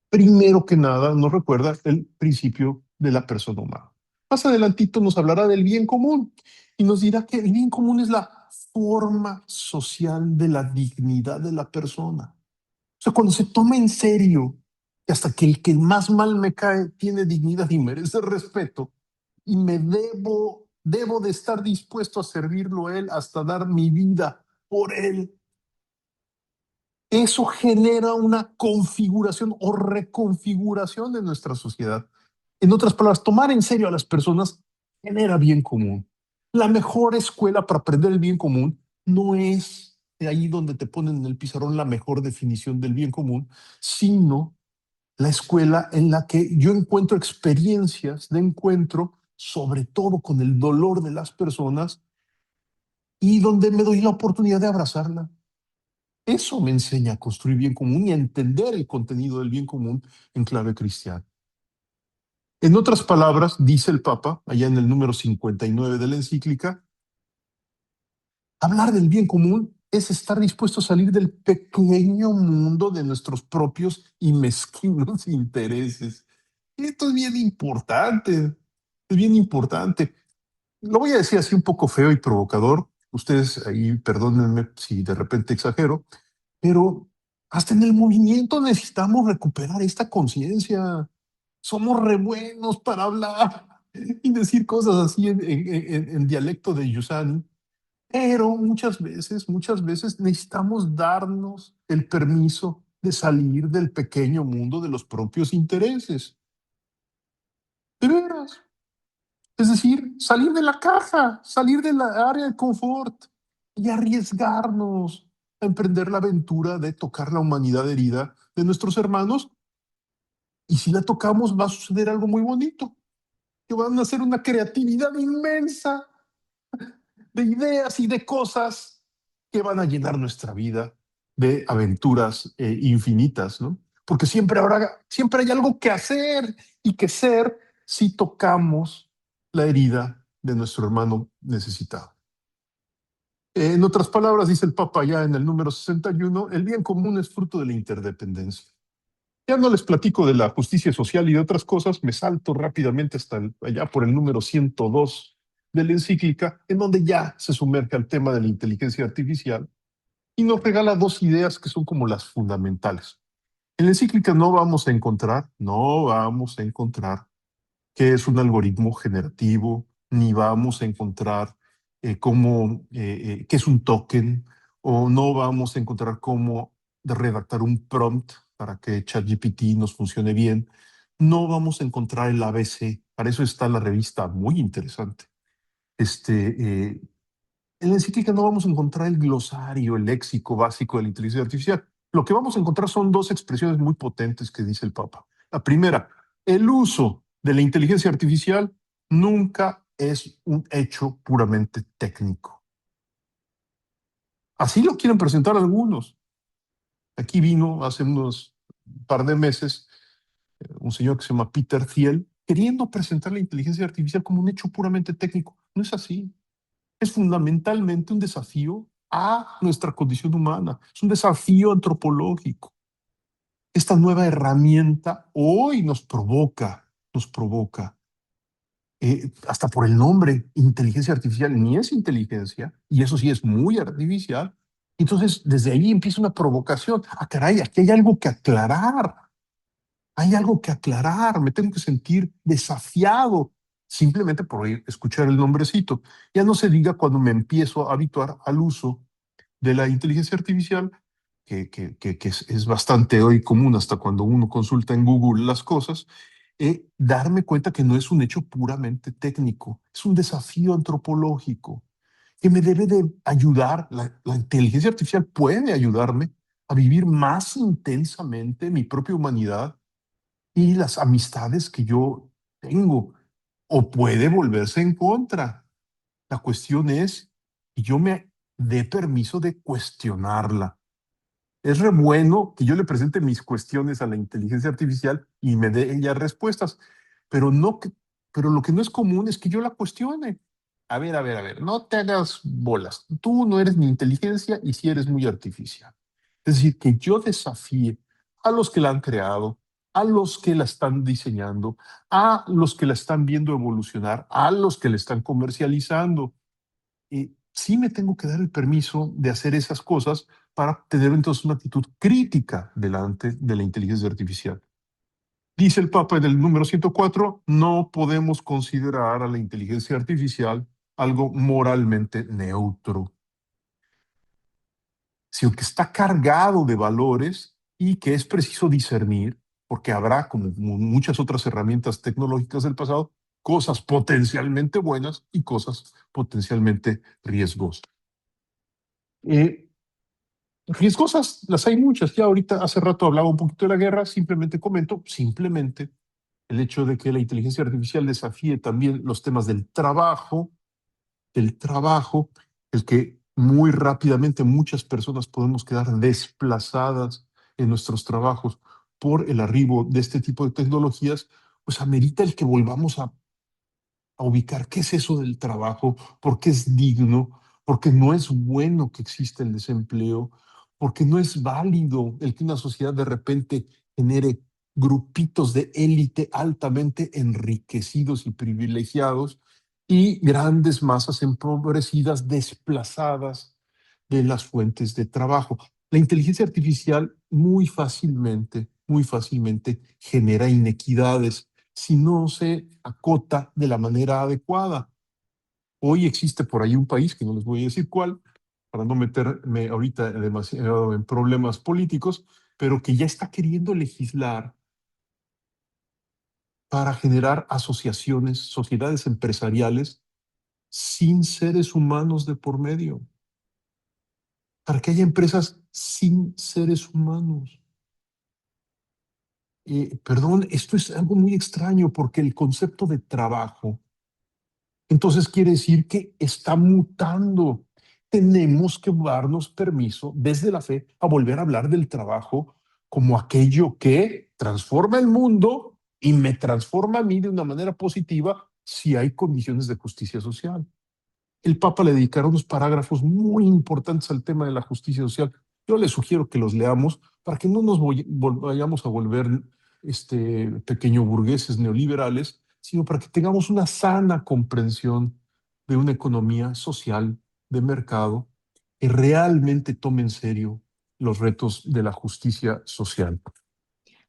primero que nada, nos recuerda el principio de la persona humana. Más adelantito nos hablará del bien común y nos dirá que el bien común es la forma social de la dignidad de la persona. O sea, cuando se toma en serio, que hasta que el que más mal me cae tiene dignidad y merece respeto, y me debo de estar dispuesto a servirlo a él hasta dar mi vida por él. Eso genera una configuración o reconfiguración de nuestra sociedad. En otras palabras, tomar en serio a las personas genera bien común. La mejor escuela para aprender el bien común no es de ahí donde te ponen en el pizarrón la mejor definición del bien común, sino la escuela en la que yo encuentro experiencias de encuentro, sobre todo con el dolor de las personas, y donde me doy la oportunidad de abrazarla. Eso me enseña a construir bien común y a entender el contenido del bien común en clave cristiana. En otras palabras, dice el Papa, allá en el número 59 de la encíclica, hablar del bien común es estar dispuesto a salir del pequeño mundo de nuestros propios y mezquinos intereses. Esto es bien importante, es bien importante. Lo voy a decir así un poco feo y provocador. Ustedes ahí perdónenme si de repente exagero, pero hasta en el movimiento necesitamos recuperar esta conciencia. Somos re buenos para hablar y decir cosas así en dialecto de Yusani, pero muchas veces necesitamos darnos el permiso de salir del pequeño mundo de los propios intereses. De veras. Es decir, salir de la caja, salir de la área de confort y arriesgarnos a emprender la aventura de tocar la humanidad herida de nuestros hermanos. Y si la tocamos, va a suceder algo muy bonito, que van a hacer una creatividad inmensa de ideas y de cosas que van a llenar nuestra vida de aventuras infinitas, ¿no? Porque siempre hay algo que hacer y que ser si tocamos la herida de nuestro hermano necesitado. En otras palabras, dice el Papa ya en el número 61, el bien común es fruto de la interdependencia. Ya no les platico de la justicia social y de otras cosas, me salto rápidamente hasta allá por el número 102 de la encíclica, en donde ya se sumerge al tema de la inteligencia artificial y nos regala dos ideas que son como las fundamentales. En la encíclica no vamos a encontrar qué es un algoritmo generativo, ni vamos a encontrar qué es un token, o no vamos a encontrar cómo redactar un prompt para que ChatGPT nos funcione bien. No vamos a encontrar el ABC. Para eso está la revista muy interesante. En la encíclica no vamos a encontrar el glosario, el léxico básico de la inteligencia artificial. Lo que vamos a encontrar son dos expresiones muy potentes que dice el Papa. La primera, el uso de la inteligencia artificial nunca es un hecho puramente técnico. Así lo quieren presentar algunos. Aquí vino hace unos par de meses un señor que se llama Peter Thiel, queriendo presentar la inteligencia artificial como un hecho puramente técnico. No es así. Es fundamentalmente un desafío a nuestra condición humana. Es un desafío antropológico. Esta nueva herramienta hoy nos provoca, hasta por el nombre, inteligencia artificial, ni es inteligencia, y eso sí es muy artificial. Entonces, desde ahí empieza una provocación. Ah, caray, aquí hay algo que aclarar. Hay algo que aclarar. Me tengo que sentir desafiado simplemente por escuchar el nombrecito. Ya no se diga cuando me empiezo a habituar al uso de la inteligencia artificial, que es bastante hoy común hasta cuando uno consulta en Google las cosas, darme cuenta que no es un hecho puramente técnico, es un desafío antropológico que me debe de ayudar. La inteligencia artificial puede ayudarme a vivir más intensamente mi propia humanidad y las amistades que yo tengo, o puede volverse en contra. La cuestión es que yo me dé permiso de cuestionarla. Es re bueno que yo le presente mis cuestiones a la inteligencia artificial y me dé ella respuestas, pero, no, pero lo que no es común es que yo la cuestione. A ver, no te hagas bolas. Tú no eres ni inteligencia y sí eres muy artificial. Es decir, que yo desafíe a los que la han creado, a los que la están diseñando, a los que la están viendo evolucionar, a los que la están comercializando. Sí me tengo que dar el permiso de hacer esas cosas para tener entonces una actitud crítica delante de la inteligencia artificial. Dice el Papa en el número 104, no podemos considerar a la inteligencia artificial algo moralmente neutro, sino que está cargado de valores y que es preciso discernir, porque habrá, como muchas otras herramientas tecnológicas del pasado, cosas potencialmente buenas y cosas potencialmente riesgosas. Riesgosas las hay muchas. Ya ahorita, hace rato hablaba un poquito de la guerra, simplemente comento, simplemente el hecho de que la inteligencia artificial desafíe también los temas del trabajo, el que muy rápidamente muchas personas podemos quedar desplazadas en nuestros trabajos por el arribo de este tipo de tecnologías, pues amerita el que volvamos a ubicar qué es eso del trabajo, por qué es digno, porque no es bueno que exista el desempleo, porque no es válido el que una sociedad de repente genere grupitos de élite altamente enriquecidos y privilegiados y grandes masas empobrecidas desplazadas de las fuentes de trabajo. La inteligencia artificial muy fácilmente genera inequidades si no se acota de la manera adecuada. Hoy existe por ahí un país, que no les voy a decir cuál, para no meterme ahorita demasiado en problemas políticos, pero que ya está queriendo legislar para generar asociaciones, sociedades empresariales sin seres humanos de por medio, para que haya empresas sin seres humanos. Perdón, esto es algo muy extraño porque el concepto de trabajo entonces quiere decir que está mutando. Tenemos que darnos permiso desde la fe a volver a hablar del trabajo como aquello que transforma el mundo y me transforma a mí de una manera positiva si hay condiciones de justicia social. El Papa le dedicará unos parágrafos muy importantes al tema de la justicia social. Yo le sugiero que los leamos para que no nos vayamos a volver pequeño burgueses neoliberales, sino para que tengamos una sana comprensión de una economía social de mercado que realmente tome en serio los retos de la justicia social.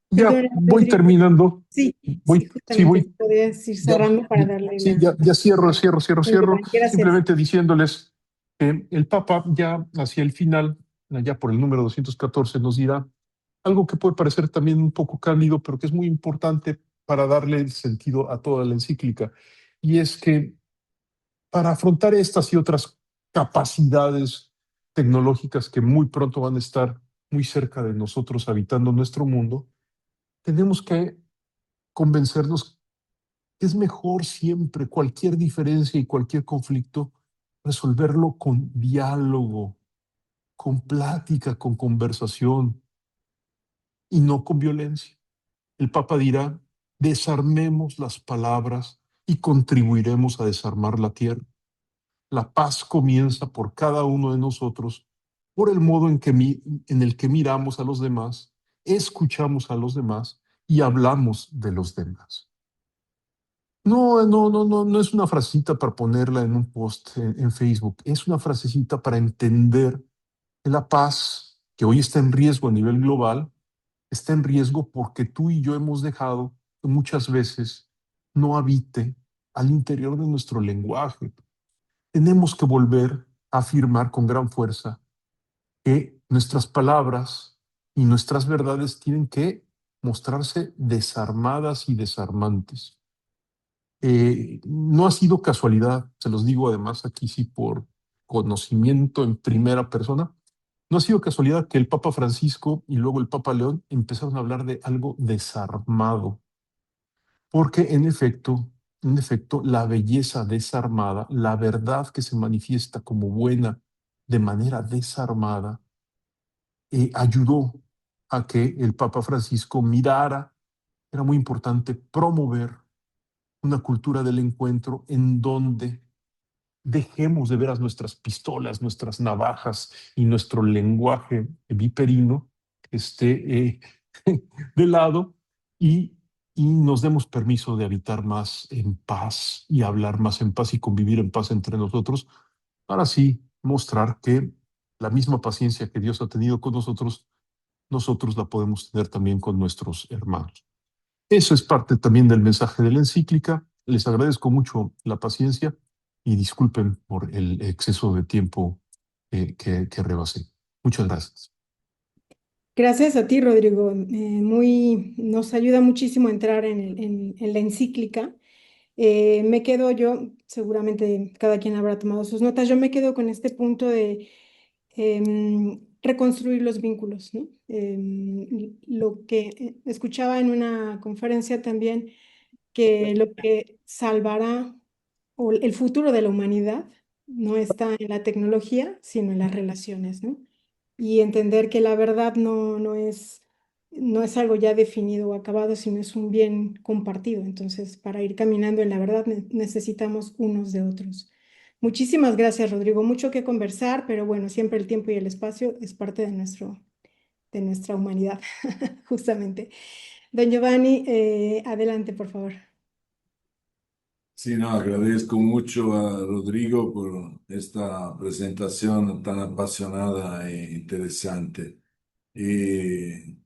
Ya Perdón, voy Rodrigo. terminando. Sí, sí, Sí, justamente podías ir cerrando para darle sí, la... ya cierro. Gracias. Simplemente diciéndoles que el Papa ya hacia el final, ya por el número 214, nos dirá algo que puede parecer también un poco cándido, pero que es muy importante para darle el sentido a toda la encíclica. Y es que para afrontar estas y otras capacidades tecnológicas que muy pronto van a estar muy cerca de nosotros habitando nuestro mundo, tenemos que convencernos que es mejor siempre cualquier diferencia y cualquier conflicto resolverlo con diálogo, con plática, con conversación y no con violencia. El Papa dirá, desarmemos las palabras y contribuiremos a desarmar la tierra. La paz comienza por cada uno de nosotros, por el modo en el que miramos a los demás, escuchamos a los demás y hablamos de los demás. No es una frasecita para ponerla en un post en Facebook. Es una frasecita para entender que la paz, que hoy está en riesgo a nivel global, está en riesgo porque tú y yo hemos dejado que muchas veces no habite al interior de nuestro lenguaje. Tenemos que volver a afirmar con gran fuerza que nuestras palabras y nuestras verdades tienen que mostrarse desarmadas y desarmantes. No ha sido casualidad, se los digo además aquí sí por conocimiento en primera persona, no ha sido casualidad que el Papa Francisco y luego el Papa León empezaron a hablar de algo desarmado, porque en efecto, la belleza desarmada, la verdad que se manifiesta como buena de manera desarmada, ayudó a que el Papa Francisco mirara, era muy importante promover una cultura del encuentro en donde dejemos de veras nuestras pistolas, nuestras navajas y nuestro lenguaje viperino de lado y, y nos demos permiso de habitar más en paz y hablar más en paz y convivir en paz entre nosotros, para así mostrar que la misma paciencia que Dios ha tenido con nosotros, nosotros la podemos tener también con nuestros hermanos. Eso es parte también del mensaje de la encíclica. Les agradezco mucho la paciencia y disculpen por el exceso de tiempo que rebasé. Muchas gracias. Gracias a ti, Rodrigo. Nos ayuda muchísimo a entrar en la encíclica. Me quedo yo, seguramente cada quien habrá tomado sus notas, yo me quedo con este punto de reconstruir los vínculos, ¿no? Lo que escuchaba en una conferencia también, que lo que salvará o el futuro de la humanidad no está en la tecnología, sino en las relaciones, ¿no? Y entender que la verdad no es algo ya definido o acabado, sino es un bien compartido. Entonces, para ir caminando en la verdad necesitamos unos de otros. Muchísimas gracias, Rodrigo. Mucho que conversar, pero bueno, siempre el tiempo y el espacio es parte de nuestra humanidad, justamente. Don Giovanni, adelante, por favor. Sí, no, agradezco mucho a Rodrigo por esta presentación tan apasionada e interesante. Y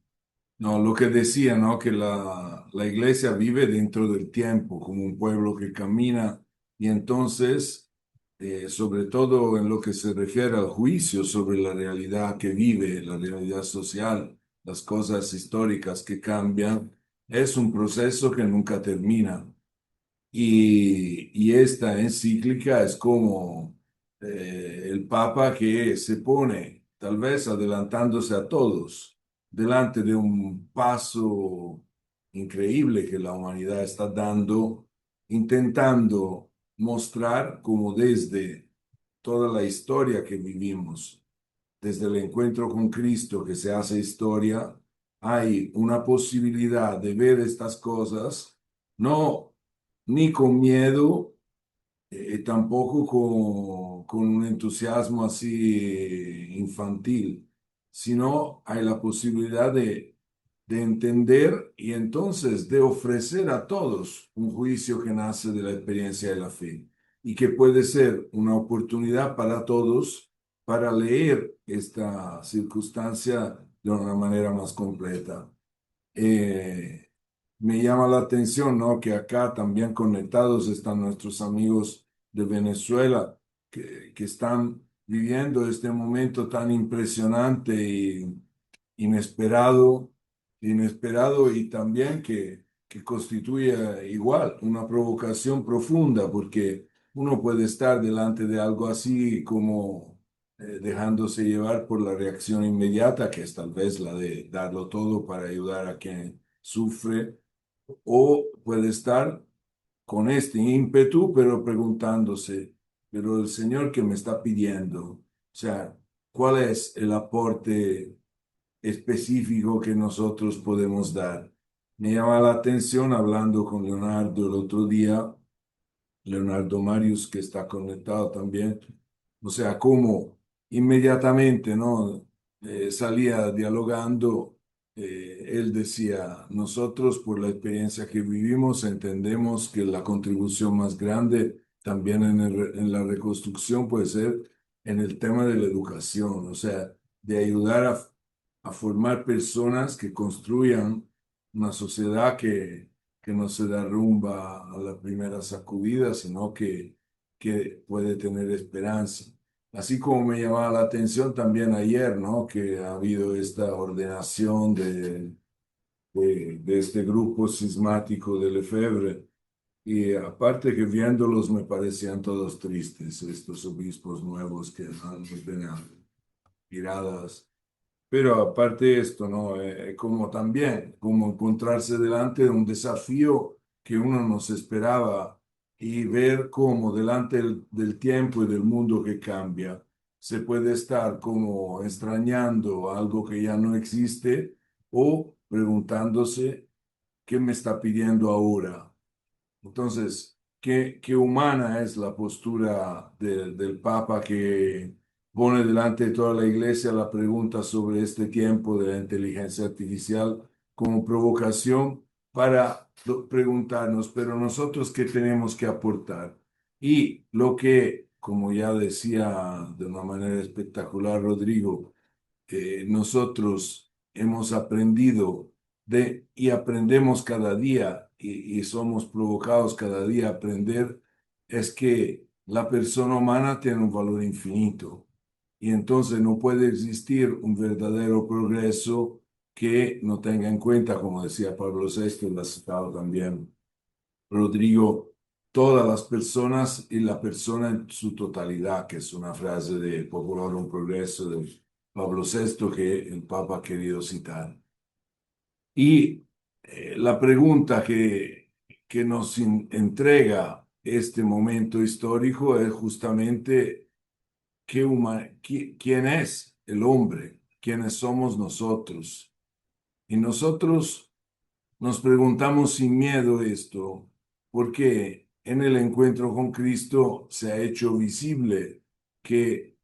no, lo que decía, ¿no? Que la iglesia vive dentro del tiempo, como un pueblo que camina, y entonces, sobre todo en lo que se refiere al juicio sobre la realidad que vive, la realidad social, las cosas históricas que cambian, es un proceso que nunca termina. Y esta encíclica es como el Papa que se pone, tal vez adelantándose a todos, delante de un paso increíble que la humanidad está dando, intentando mostrar cómo desde toda la historia que vivimos, desde el encuentro con Cristo que se hace historia, hay una posibilidad de ver estas cosas, no ni con miedo, tampoco con un entusiasmo así infantil, sino hay la posibilidad de entender y entonces de ofrecer a todos un juicio que nace de la experiencia de la fe y que puede ser una oportunidad para todos para leer esta circunstancia de una manera más completa. Eh, Me llama la atención, ¿no? Que acá también conectados están nuestros amigos de Venezuela que están viviendo este momento tan impresionante y inesperado, inesperado y también que constituye igual una provocación profunda, porque uno puede estar delante de algo así como dejándose llevar por la reacción inmediata, que es tal vez la de darlo todo para ayudar a quien sufre, o puede estar con este ímpetu, pero preguntándose, pero el Señor que me está pidiendo, o sea, ¿cuál es el aporte específico que nosotros podemos dar? Me llama la atención hablando con Leonardo el otro día, Leonardo Marius, que está conectado también, o sea, cómo inmediatamente, ¿no? Salía dialogando, él decía, nosotros por la experiencia que vivimos entendemos que la contribución más grande también en la reconstrucción puede ser en el tema de la educación, o sea, de ayudar a formar personas que construyan una sociedad que no se derrumba a la primera sacudida, sino que puede tener esperanza. Así como me llamaba la atención también ayer, ¿no? Que ha habido esta ordenación de este grupo cismático de Lefebvre. Y aparte que viéndolos me parecían todos tristes, estos obispos nuevos que han ordenado miradas. Pero aparte de esto, ¿no? Como también, como encontrarse delante de un desafío que uno no se esperaba y ver cómo delante del tiempo y del mundo que cambia, se puede estar como extrañando algo que ya no existe o preguntándose, ¿qué me está pidiendo ahora? Entonces, qué humana es la postura del Papa que pone delante de toda la iglesia la pregunta sobre este tiempo de la inteligencia artificial como provocación para preguntarnos, pero nosotros qué tenemos que aportar. Y lo que, como ya decía de una manera espectacular Rodrigo, nosotros hemos aprendido y aprendemos cada día y somos provocados cada día a aprender, es que la persona humana tiene un valor infinito y entonces no puede existir un verdadero progreso que no tenga en cuenta, como decía Pablo VI, lo ha citado también Rodrigo, todas las personas y la persona en su totalidad, que es una frase de Popolorum Progresso de Pablo VI que el Papa ha querido citar. Y la pregunta que nos entrega este momento histórico es justamente ¿quién es el hombre? ¿Quiénes somos nosotros? Y nosotros nos preguntamos sin miedo esto, porque en el encuentro con Cristo se ha hecho visible que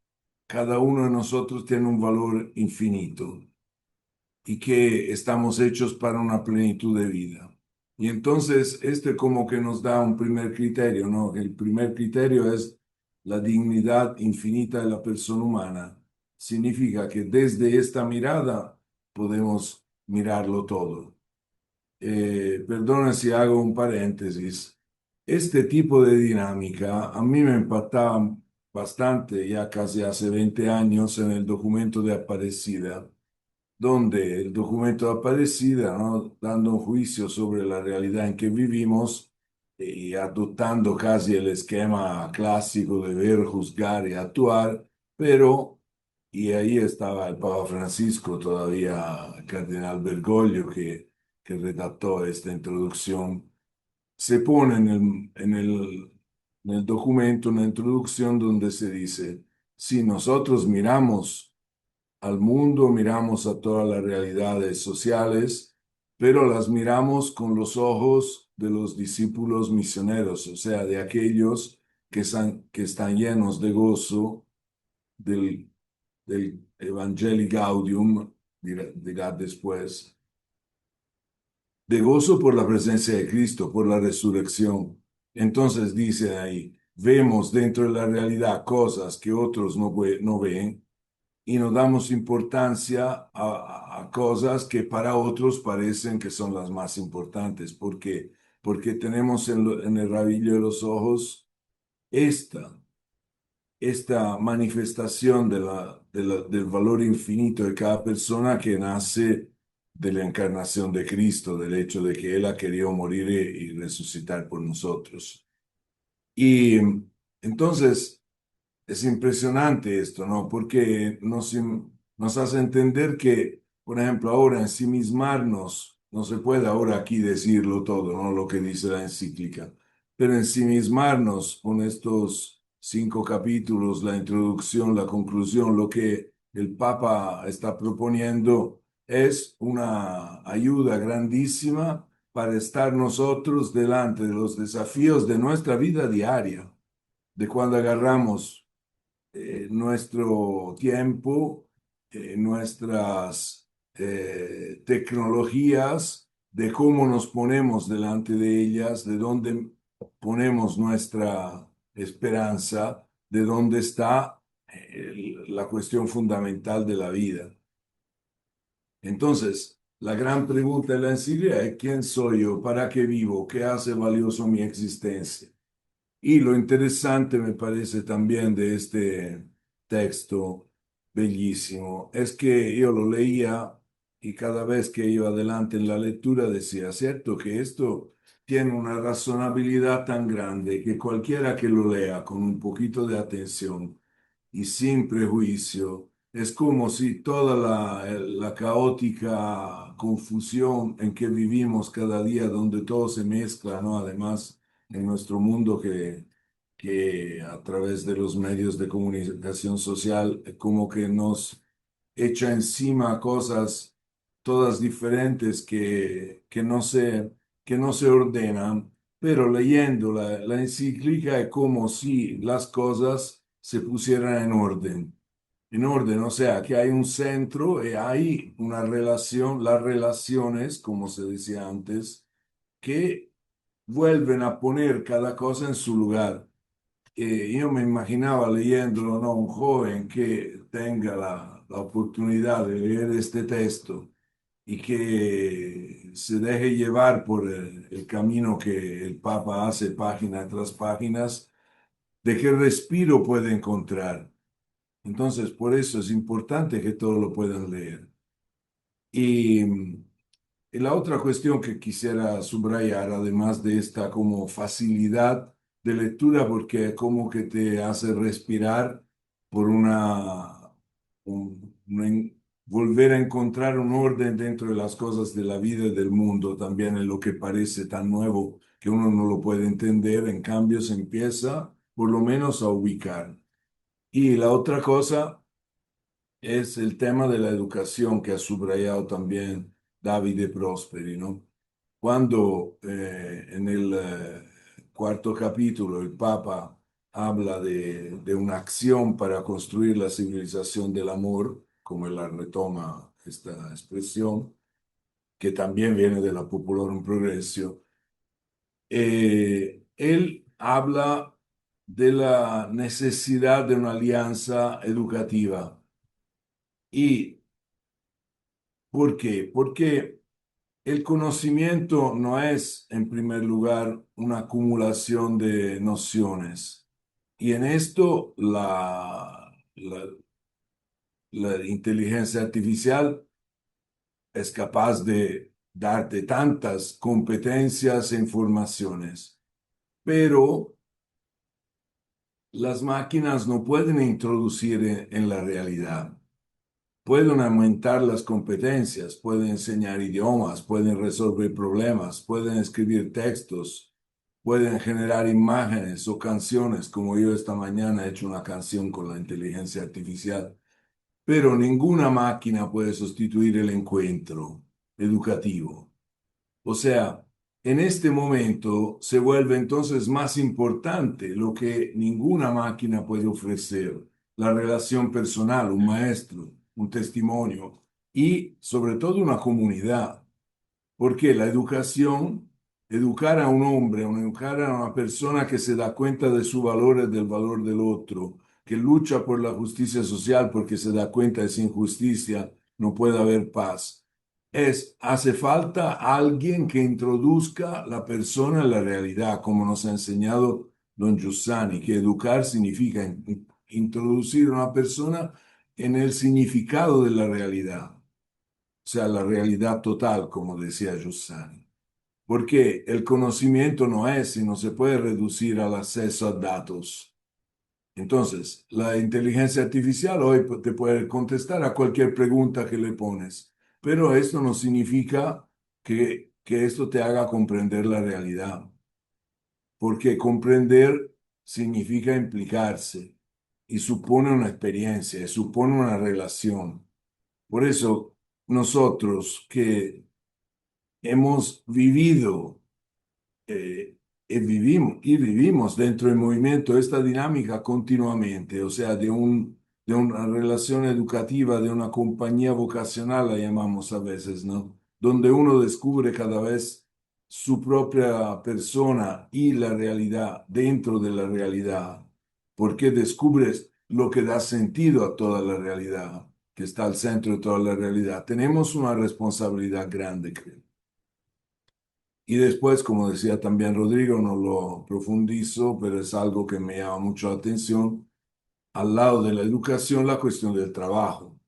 cada uno de nosotros tiene un valor infinito y que estamos hechos para una plenitud de vida. Y entonces este como que nos da un primer criterio, ¿no? El primer criterio es la dignidad infinita de la persona humana. Significa que desde esta mirada podemos mirarlo todo. Perdona si hago un paréntesis. Este tipo de dinámica a mí me impactaba bastante ya casi hace 20 años en el documento de Aparecida, donde el documento de Aparecida, ¿no? Dando un juicio sobre la realidad en que vivimos y adoptando casi el esquema clásico de ver, juzgar y actuar, pero, y ahí estaba el Papa Francisco, todavía el cardenal Bergoglio, que redactó esta introducción, se pone en el documento una introducción donde se dice, si nosotros miramos al mundo, miramos a todas las realidades sociales, pero las miramos con los ojos de los discípulos misioneros, o sea, de aquellos que están llenos de gozo del Evangelii Gaudium, dirá después, de gozo por la presencia de Cristo, por la resurrección. Entonces dice ahí, vemos dentro de la realidad cosas que otros no ven y nos damos importancia a cosas que para otros parecen que son las más importantes. ¿Por qué? Porque tenemos en el rabillo de los ojos esta, esta manifestación del valor infinito de cada persona que nace de la encarnación de Cristo, del hecho de que Él ha querido morir y resucitar por nosotros. Y entonces es impresionante esto, ¿no? Porque nos hace entender que, por ejemplo, ahora ensimismarnos, no se puede ahora aquí decirlo todo, ¿no? Lo que dice la encíclica, pero ensimismarnos con estos 5 capítulos, la introducción, la conclusión, lo que el Papa está proponiendo es una ayuda grandísima para estar nosotros delante de los desafíos de nuestra vida diaria, de cuando agarramos nuestro tiempo, nuestras tecnologías, de cómo nos ponemos delante de ellas, de dónde ponemos nuestra esperanza, de dónde está la cuestión fundamental de la vida. Entonces, la gran pregunta de la encíclica es: ¿quién soy yo? ¿Para qué vivo? ¿Qué hace valioso mi existencia? Y lo interesante me parece también de este texto bellísimo es que yo lo leía y cada vez que iba adelante en la lectura decía, cierto que esto tiene una razonabilidad tan grande que cualquiera que lo lea con un poquito de atención y sin prejuicio, es como si toda la caótica confusión en que vivimos cada día, donde todo se mezcla, ¿no? Además, en nuestro mundo que a través de los medios de comunicación social, como que nos echa encima cosas todas diferentes que no se ordenan. pero leyendo la encíclica es como si las cosas se pusieran en orden, o sea, que hay un centro y hay una relación, las relaciones, como se decía antes, que vuelven a poner cada cosa en su lugar. Yo me imaginaba leyéndolo, ¿no? Un joven que tenga la oportunidad de leer este texto y que se deje llevar por el camino que el Papa hace página tras páginas, de qué respiro puede encontrar. Entonces, por eso es importante que todos lo puedan leer. Y, y la otra cuestión que quisiera subrayar, además de esta como facilidad de lectura, porque como que te hace respirar por volver a encontrar un orden dentro de las cosas de la vida y del mundo, también en lo que parece tan nuevo que uno no lo puede entender, en cambio se empieza por lo menos a ubicar. Y la otra cosa es el tema de la educación que ha subrayado también Davide Prosperi, ¿no? Cuando en el cuarto capítulo el Papa habla de una acción para construir la civilización del amor, como él la retoma esta expresión, que también viene de la Populorum Progressio, él habla de la necesidad de una alianza educativa. ¿Y por qué? Porque el conocimiento no es, en primer lugar, una acumulación de nociones. Y en esto la inteligencia artificial es capaz de darte tantas competencias e informaciones, pero las máquinas no pueden introducir en la realidad. Pueden aumentar las competencias, pueden enseñar idiomas, pueden resolver problemas, pueden escribir textos, pueden generar imágenes o canciones, como yo esta mañana he hecho una canción con la inteligencia artificial. Pero ninguna máquina puede sustituir el encuentro educativo. O sea, en este momento se vuelve entonces más importante lo que ninguna máquina puede ofrecer, la relación personal, un maestro, un testimonio y sobre todo una comunidad. Porque la educación, educar a un hombre, educar a una persona que se da cuenta de su valor y del valor del otro, que lucha por la justicia social porque se da cuenta de sin justicia no puede haber paz. Hace falta alguien que introduzca la persona en la realidad, como nos ha enseñado don Giussani, que educar significa introducir a una persona en el significado de la realidad. O sea, la realidad total, como decía Giussani. Porque el conocimiento no es y no se puede reducir al acceso a datos. Entonces, la inteligencia artificial hoy te puede contestar a cualquier pregunta que le pones, pero esto no significa que esto te haga comprender la realidad, porque comprender significa implicarse y supone una experiencia, y supone una relación. Por eso, nosotros que hemos vivido y vivimos dentro del movimiento esta dinámica continuamente, o sea, de una relación educativa, de una compañía vocacional, la llamamos a veces, ¿no? Donde uno descubre cada vez su propia persona y la realidad dentro de la realidad, porque descubres lo que da sentido a toda la realidad, que está al centro de toda la realidad. Tenemos una responsabilidad grande, creo. Y después, como decía también Rodrigo, no lo profundizo, pero es algo que me llama mucho la atención, al lado de la educación, la cuestión del trabajo,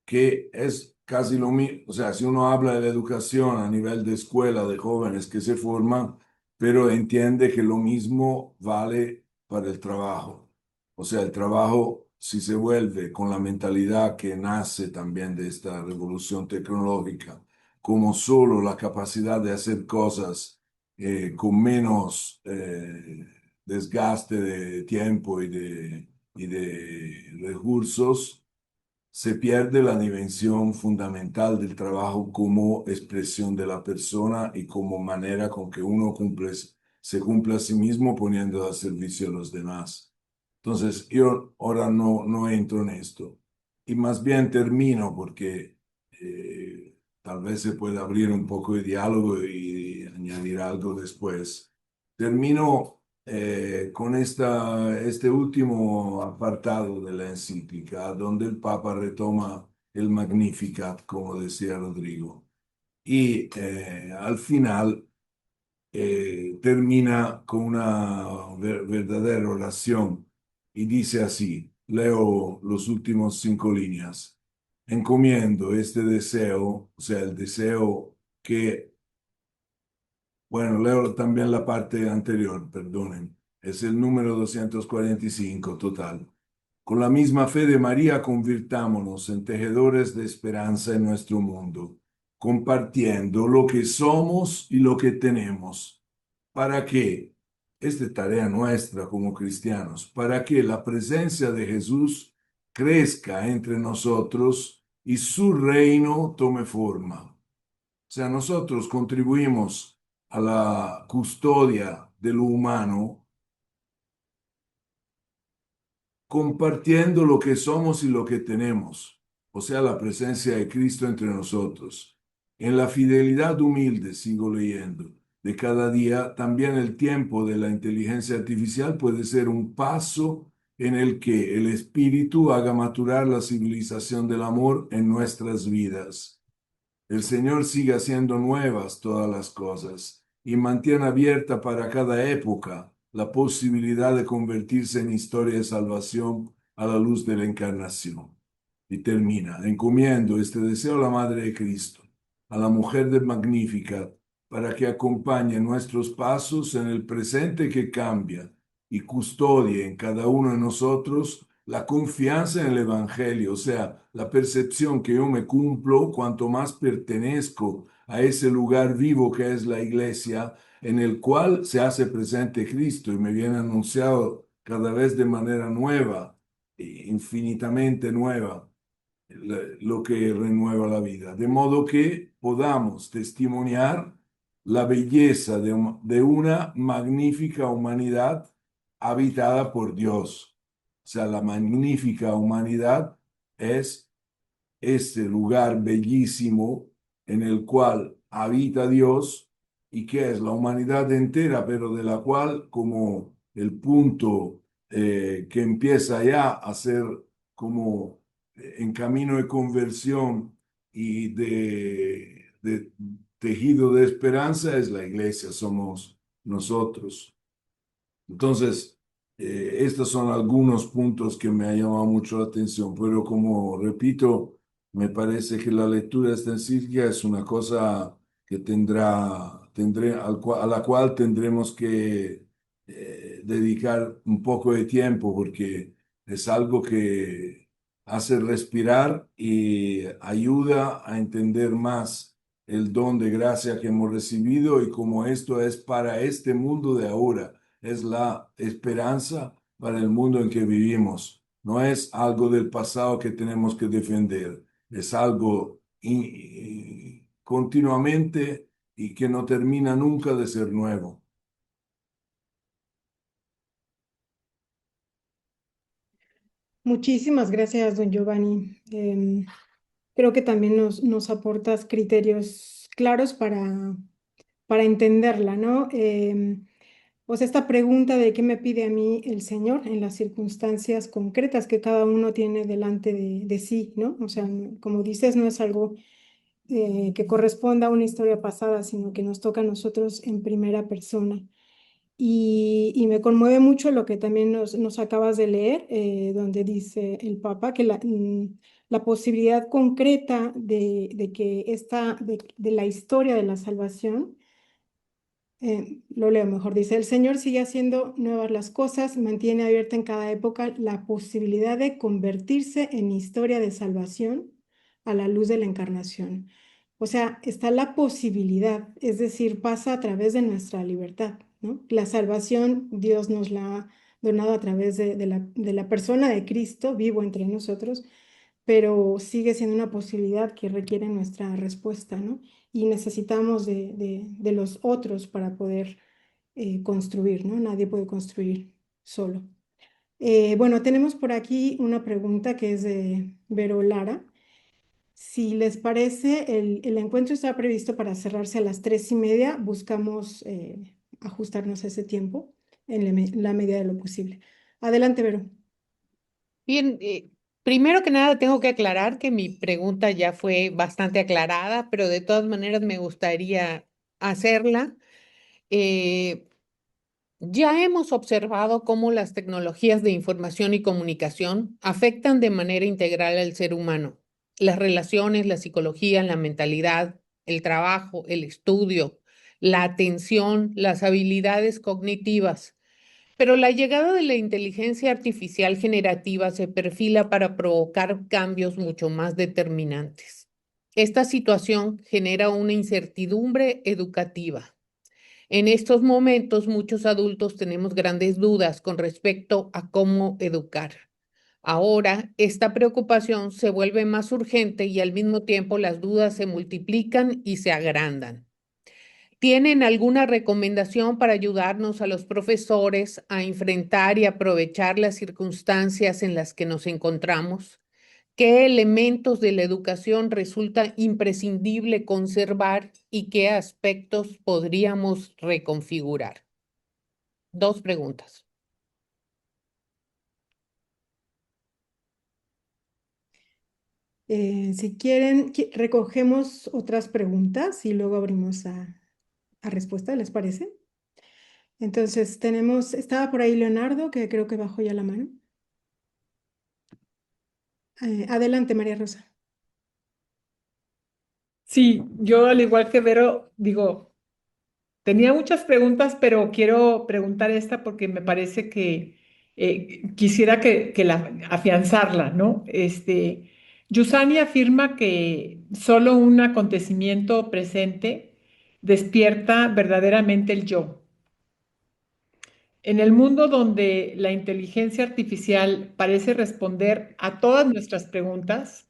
que es casi lo mismo, o sea, si uno habla de la educación a nivel de escuela, de jóvenes que se forman, pero entiende que lo mismo vale para el trabajo. O sea, el trabajo, si se vuelve con la mentalidad que nace también de esta revolución tecnológica, como solo la capacidad de hacer cosas con menos desgaste de tiempo y de recursos, se pierde la dimensión fundamental del trabajo como expresión de la persona y como manera con que uno cumple se cumple a sí mismo poniendo a servicio a los demás. Entonces, yo ahora no entro en esto y más bien termino porque tal vez se pueda abrir un poco de diálogo y añadir algo después. Termino con este último apartado de la encíclica, donde el Papa retoma el Magnificat, como decía Rodrigo, y al final termina con una verdadera oración y dice así, leo los últimos 5 líneas. Encomiendo este deseo, o sea, el deseo que, bueno, leo también la parte anterior, perdonen, es el número 245 total. Con la misma fe de María, convirtámonos en tejedores de esperanza en nuestro mundo, compartiendo lo que somos y lo que tenemos, para que, esta es tarea nuestra como cristianos, para que la presencia de Jesús crezca entre nosotros y su reino tome forma. O sea, nosotros contribuimos a la custodia de lo humano compartiendo lo que somos y lo que tenemos, o sea, la presencia de Cristo entre nosotros. En la fidelidad humilde, sigo leyendo, de cada día, también el tiempo de la inteligencia artificial puede ser un paso en el que el Espíritu haga maturar la civilización del amor en nuestras vidas. El Señor sigue haciendo nuevas todas las cosas y mantiene abierta para cada época la posibilidad de convertirse en historia de salvación a la luz de la encarnación. Y termina, encomiendo este deseo a la Madre de Cristo, a la mujer de Magnificat, para que acompañe nuestros pasos en el presente que cambia y custodie en cada uno de nosotros la confianza en el Evangelio, o sea, la percepción que yo me cumplo cuanto más pertenezco a ese lugar vivo que es la iglesia, en el cual se hace presente Cristo y me viene anunciado cada vez de manera nueva, infinitamente nueva, lo que renueva la vida. De modo que podamos testimoniar la belleza de una magnífica humanidad habitada por Dios. O sea, la magnífica humanidad es este lugar bellísimo en el cual habita Dios y que es la humanidad entera, pero de la cual como el punto que empieza ya a ser como en camino de conversión y de tejido de esperanza es la iglesia, somos nosotros. Entonces, estos son algunos puntos que me han llamado mucho la atención, pero como repito, me parece que la lectura de esta encíclica es una cosa que a la cual tendremos que dedicar un poco de tiempo porque es algo que hace respirar y ayuda a entender más el don de gracia que hemos recibido y cómo esto es para este mundo de ahora, es la esperanza para el mundo en que vivimos. No es algo del pasado que tenemos que defender, es algo continuamente y que no termina nunca de ser nuevo. Muchísimas gracias, don Giovanni. Creo que también nos aportas criterios claros para entenderla, ¿no? O sea, esta pregunta de qué me pide a mí el Señor en las circunstancias concretas que cada uno tiene delante de sí, ¿no? O sea, como dices, no es algo que corresponda a una historia pasada, sino que nos toca a nosotros en primera persona. Y me conmueve mucho lo que también nos acabas de leer, donde dice el Papa que la posibilidad concreta de que de la historia de la salvación, lo leo mejor, dice, el Señor sigue haciendo nuevas las cosas, mantiene abierta en cada época la posibilidad de convertirse en historia de salvación a la luz de la encarnación. O sea, está la posibilidad, es decir, pasa a través de nuestra libertad, ¿no? La salvación Dios nos la ha donado a través de la persona de Cristo vivo entre nosotros, pero sigue siendo una posibilidad que requiere nuestra respuesta, ¿no? Y necesitamos de los otros para poder construir, ¿no? Nadie puede construir solo. Bueno, tenemos por aquí una pregunta que es de Vero Lara. Si les parece, el encuentro está previsto para cerrarse a las 3:30. Buscamos ajustarnos a ese tiempo en la medida de lo posible. Adelante, Vero. Bien, primero que nada tengo que aclarar que mi pregunta ya fue bastante aclarada, pero de todas maneras me gustaría hacerla. Eh, ya hemos observado cómo las tecnologías de información y comunicación afectan de manera integral al ser humano. Las relaciones, la psicología, la mentalidad, el trabajo, el estudio, la atención, las habilidades cognitivas. Pero la llegada de la inteligencia artificial generativa se perfila para provocar cambios mucho más determinantes. Esta situación genera una incertidumbre educativa. En estos momentos, muchos adultos tenemos grandes dudas con respecto a cómo educar. Ahora, esta preocupación se vuelve más urgente y al mismo tiempo las dudas se multiplican y se agrandan. ¿Tienen alguna recomendación para ayudarnos a los profesores a enfrentar y aprovechar las circunstancias en las que nos encontramos? ¿Qué elementos de la educación resulta imprescindible conservar y qué aspectos podríamos reconfigurar? Dos preguntas. Si quieren, recogemos otras preguntas y luego abrimos a respuesta, ¿les parece? Entonces estaba por ahí Leonardo, que creo que bajó ya la mano. Adelante, María Rosa. Sí, yo al igual que Vero, digo, tenía muchas preguntas, pero quiero preguntar esta porque me parece que quisiera afianzarla, ¿no? Yusani afirma que solo un acontecimiento presente despierta verdaderamente el yo. En el mundo donde la inteligencia artificial parece responder a todas nuestras preguntas,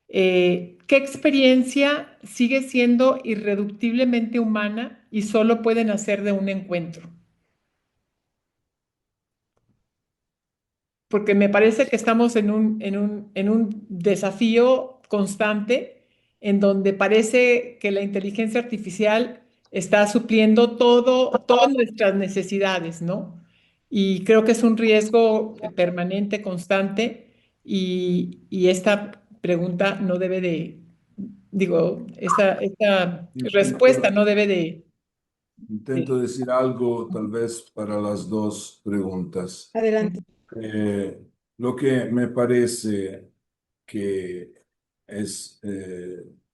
¿qué experiencia sigue siendo irreductiblemente humana y solo puede nacer de un encuentro? Porque me parece que estamos en un desafío constante en donde parece que la inteligencia artificial está supliendo todas nuestras necesidades, ¿no? Y creo que es un riesgo permanente, constante, y esta pregunta no debe de, digo, esta respuesta no debe Intento decir algo tal vez para las dos preguntas. Adelante. Lo que me parece que es,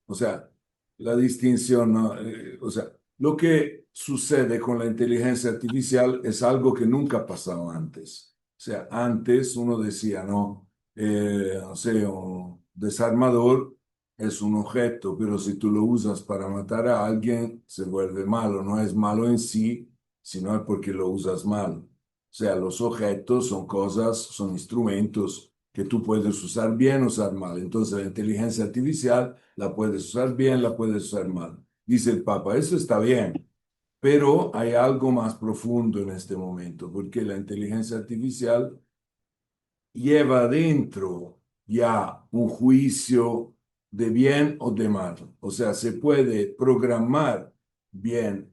o sea, la distinción, ¿no? O sea, lo que sucede con la inteligencia artificial es algo que nunca ha pasado antes. O sea, antes uno decía, ¿no? No sé, un desarmador es un objeto, pero si tú lo usas para matar a alguien, se vuelve malo. No es malo en sí, sino es porque lo usas mal. O sea, los objetos son cosas, son instrumentos que tú puedes usar bien o usar mal. Entonces, la inteligencia artificial la puedes usar bien, la puedes usar mal. Dice el Papa, eso está bien, pero hay algo más profundo en este momento, porque la inteligencia artificial lleva dentro ya un juicio de bien o de mal. O sea, se puede programar bien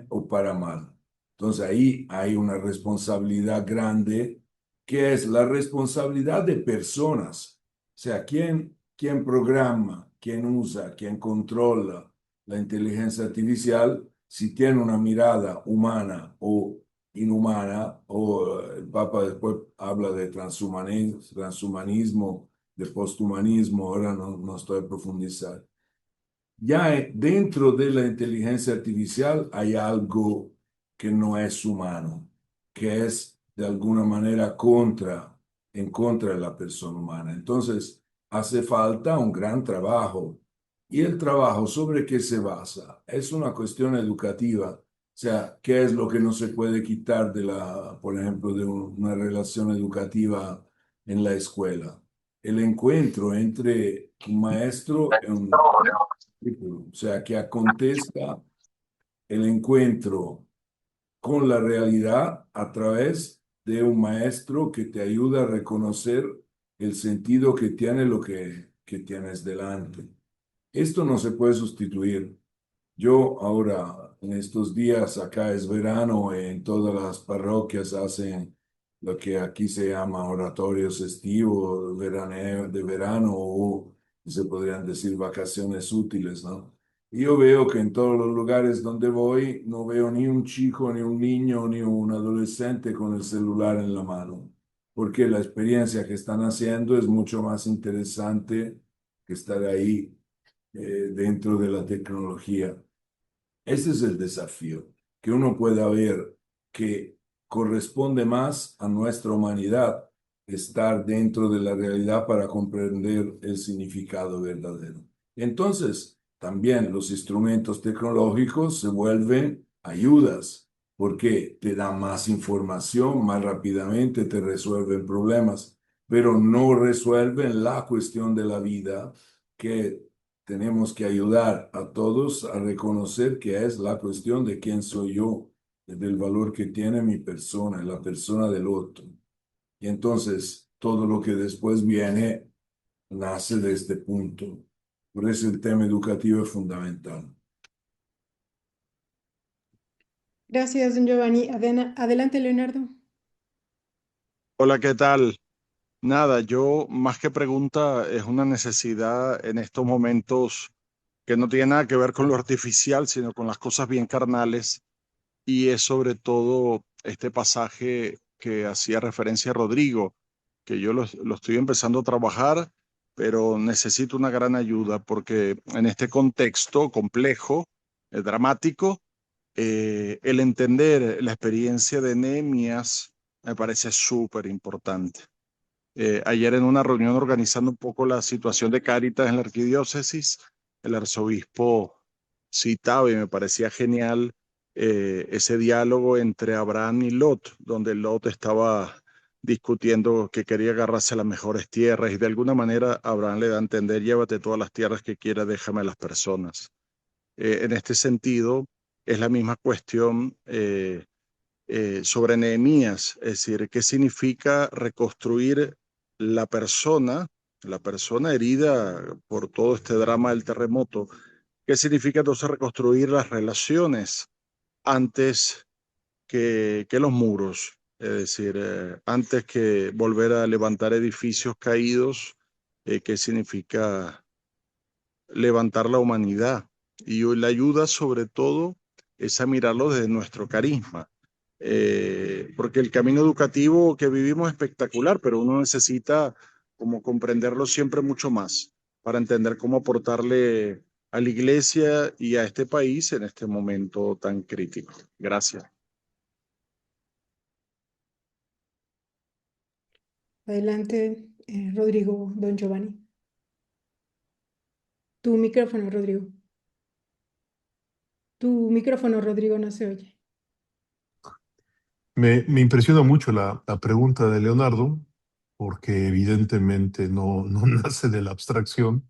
o para mal. Entonces ahí hay una responsabilidad grande que es la responsabilidad de personas. O sea, quién programa, quién usa, quién controla la inteligencia artificial, si tiene una mirada humana o inhumana, o el Papa después habla de transhumanismo, de posthumanismo, ahora no estoy a profundizar. Ya dentro de la inteligencia artificial hay algo que no es humano, que es de alguna manera en contra de la persona humana. Entonces, hace falta un gran trabajo. ¿Y el trabajo sobre qué se basa? Es una cuestión educativa. O sea, ¿qué es lo que no se puede quitar por ejemplo, de una relación educativa en la escuela? El encuentro entre un maestro y un discípulo. O sea, que acontezca el encuentro con la realidad a través de un maestro que te ayuda a reconocer el sentido que tiene lo que tienes delante. Esto no se puede sustituir. Yo ahora, en estos días, acá es verano, en todas las parroquias hacen lo que aquí se llama oratorios estivos, de verano, o se podrían decir vacaciones útiles, ¿no? Y yo veo que en todos los lugares donde voy no veo ni un chico, ni un niño, ni un adolescente con el celular en la mano, porque la experiencia que están haciendo es mucho más interesante que estar ahí dentro de la tecnología. Ese es el desafío, que uno pueda ver que corresponde más a nuestra humanidad estar dentro de la realidad para comprender el significado verdadero. Entonces, también los instrumentos tecnológicos se vuelven ayudas, porque te dan más información, más rápidamente te resuelven problemas, pero no resuelven la cuestión de la vida que tenemos que ayudar a todos a reconocer que es la cuestión de quién soy yo, del valor que tiene mi persona, la persona del otro. Y entonces todo lo que después viene nace de este punto. Por eso el tema educativo es fundamental. Gracias, don Giovanni. Adelante, Leonardo. Hola, ¿qué tal? Nada, yo más que pregunta es una necesidad en estos momentos que no tiene nada que ver con lo artificial, sino con las cosas bien carnales. Y es sobre todo este pasaje que hacía referencia a Rodrigo, que yo lo estoy empezando a trabajar, pero necesito una gran ayuda porque en este contexto complejo, dramático, el entender la experiencia de Nehemías me parece súper importante. Ayer en una reunión organizando un poco la situación de Cáritas en la arquidiócesis, el arzobispo citaba y me parecía genial ese diálogo entre Abraham y Lot, donde Lot estaba discutiendo que quería agarrarse a las mejores tierras y de alguna manera Abraham le da a entender, llévate todas las tierras que quieras, déjame a las personas. En este sentido, es la misma cuestión sobre Nehemías, es decir, qué significa reconstruir la persona herida por todo este drama del terremoto, qué significa entonces reconstruir las relaciones antes que los muros, es decir, antes que volver a levantar edificios caídos, qué significa levantar la humanidad. Y la ayuda sobre todo es a mirarlo desde nuestro carisma. Porque el camino educativo que vivimos es espectacular, pero uno necesita como comprenderlo siempre mucho más para entender cómo aportarle a la iglesia y a este país en este momento tan crítico. Gracias. Adelante, Rodrigo, don Giovanni. Tu micrófono, Rodrigo. Tu micrófono, Rodrigo, no se oye. Me impresiona mucho la pregunta de Leonardo, porque evidentemente no nace de la abstracción,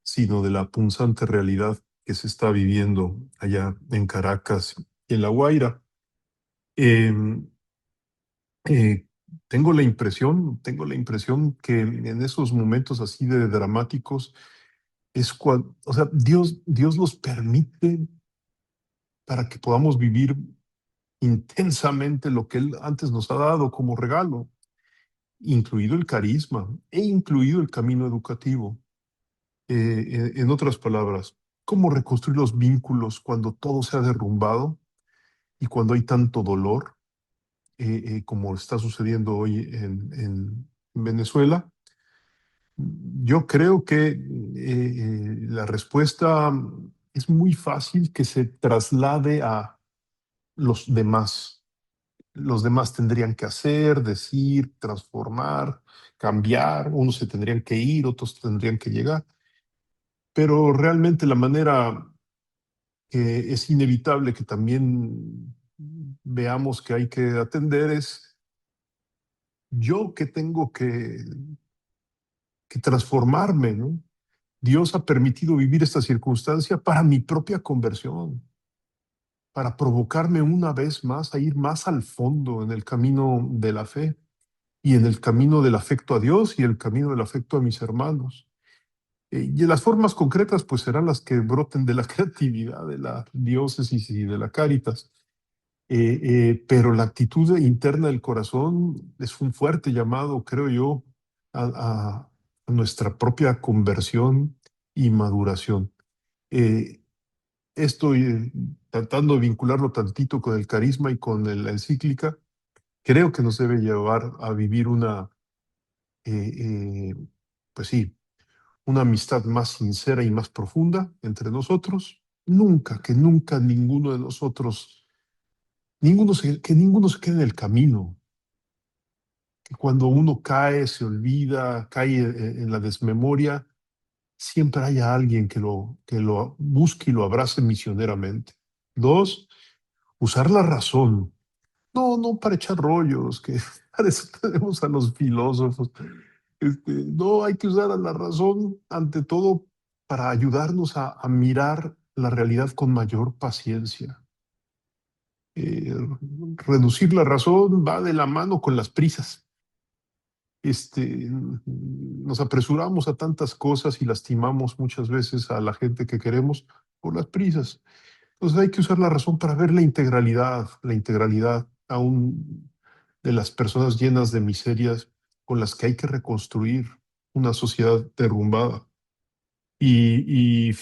sino de la punzante realidad que se está viviendo allá en Caracas y en La Guaira. Em, eh, tengo la impresión que en esos momentos así de dramáticos es cuando, o sea, Dios los permite para que podamos vivir intensamente lo que Él antes nos ha dado como regalo, incluido el carisma e incluido el camino educativo. En otras palabras, ¿cómo reconstruir los vínculos cuando todo se ha derrumbado y cuando hay tanto dolor, como está sucediendo hoy en Venezuela? Yo creo que la respuesta es muy fácil que se traslade a los demás. Los demás tendrían que hacer, decir, transformar, cambiar. Unos se tendrían que ir, otros tendrían que llegar. Pero realmente la manera que es inevitable que también veamos que hay que atender es yo que tengo que transformarme, ¿no? Dios ha permitido vivir esta circunstancia para mi propia conversión, para provocarme una vez más a ir más al fondo en el camino de la fe y en el camino del afecto a Dios y el camino del afecto a mis hermanos. Y las formas concretas pues serán las que broten de la creatividad de la diócesis y de la Cáritas. Pero la actitud interna del corazón es un fuerte llamado, creo yo, a nuestra propia conversión y maduración. Estoy tratando de vincularlo tantito con el carisma y con la encíclica. Creo que nos debe llevar a vivir pues sí, una amistad más sincera y más profunda entre nosotros. Que nunca ninguno de nosotros, que ninguno se quede en el camino. Que cuando uno cae, se olvida, cae en la desmemoria, siempre haya alguien que lo busque y lo abrace misioneramente. Dos, usar la razón. No para echar rollos, que para eso tenemos a los filósofos. No, hay que usar a la razón ante todo para ayudarnos a mirar la realidad con mayor paciencia. Eh, Reducir la razón va de la mano con las prisas. Nos apresuramos a tantas cosas y lastimamos muchas veces a la gente que queremos por las prisas. Entonces hay que usar la razón para ver la integralidad aún de las personas llenas de miserias con las que hay que reconstruir una sociedad derrumbada. Y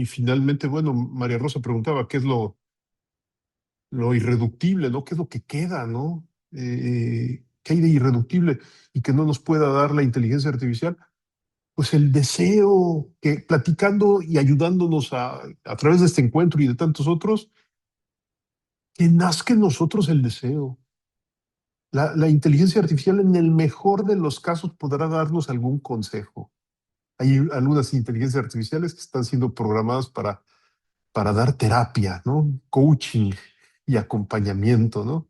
finalmente, bueno, María Rosa preguntaba qué es lo irreductible, ¿no? ¿Qué es lo que queda, ¿no? ¿Qué hay de irreductible y que no nos pueda dar la inteligencia artificial? Pues el deseo que platicando y ayudándonos a través de este encuentro y de tantos otros, que nazca en nosotros el deseo. La inteligencia artificial en el mejor de los casos podrá darnos algún consejo. Hay algunas inteligencias artificiales que están siendo programadas para dar terapia, ¿no? Coaching y acompañamiento, ¿no?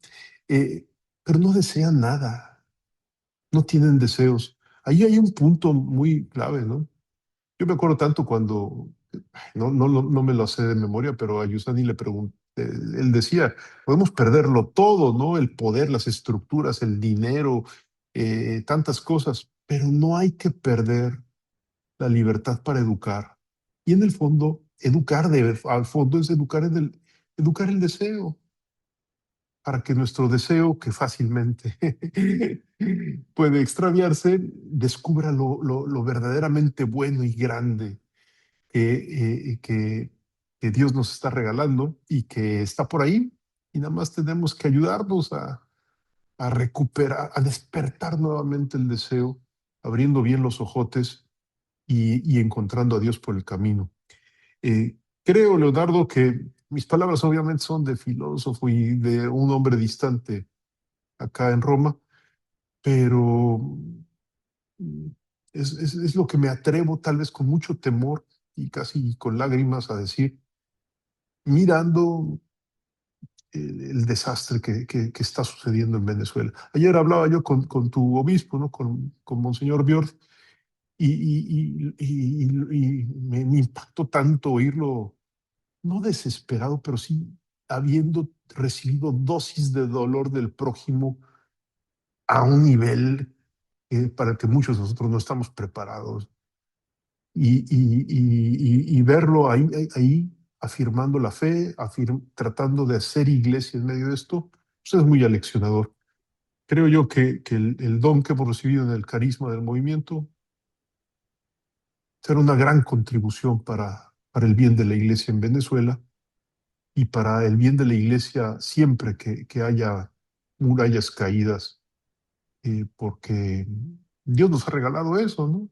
Pero no desean nada, no tienen deseos. Ahí hay un punto muy clave, ¿no? Yo me acuerdo tanto cuando, no me lo sé de memoria, pero a Yusani le pregunté, él decía, podemos perderlo todo, ¿no? El poder, las estructuras, el dinero, tantas cosas, pero no hay que perder la libertad para educar. Y en el fondo, al fondo es educar el deseo, para que nuestro deseo, que fácilmente puede extraviarse, descubra lo verdaderamente bueno y grande que Dios nos está regalando y que está por ahí. Y nada más tenemos que ayudarnos a recuperar, a despertar nuevamente el deseo, abriendo bien los ojotes y encontrando a Dios por el camino. Creo, Leonardo, que mis palabras obviamente son de filósofo y de un hombre distante acá en Roma, pero es lo que me atrevo, tal vez con mucho temor y casi con lágrimas, a decir, mirando el desastre que está sucediendo en Venezuela. Ayer hablaba yo con tu obispo, ¿no? Con Monseñor Biord, y me impactó tanto oírlo, no desesperado, pero sí habiendo recibido dosis de dolor del prójimo a un nivel para el que muchos de nosotros no estamos preparados. Y verlo ahí afirmando la fe, tratando de hacer iglesia en medio de esto, pues es muy aleccionador. Creo yo que el don que hemos recibido en el carisma del movimiento será una gran contribución para el bien de la iglesia en Venezuela y para el bien de la iglesia siempre que haya murallas caídas, porque Dios nos ha regalado eso, ¿no?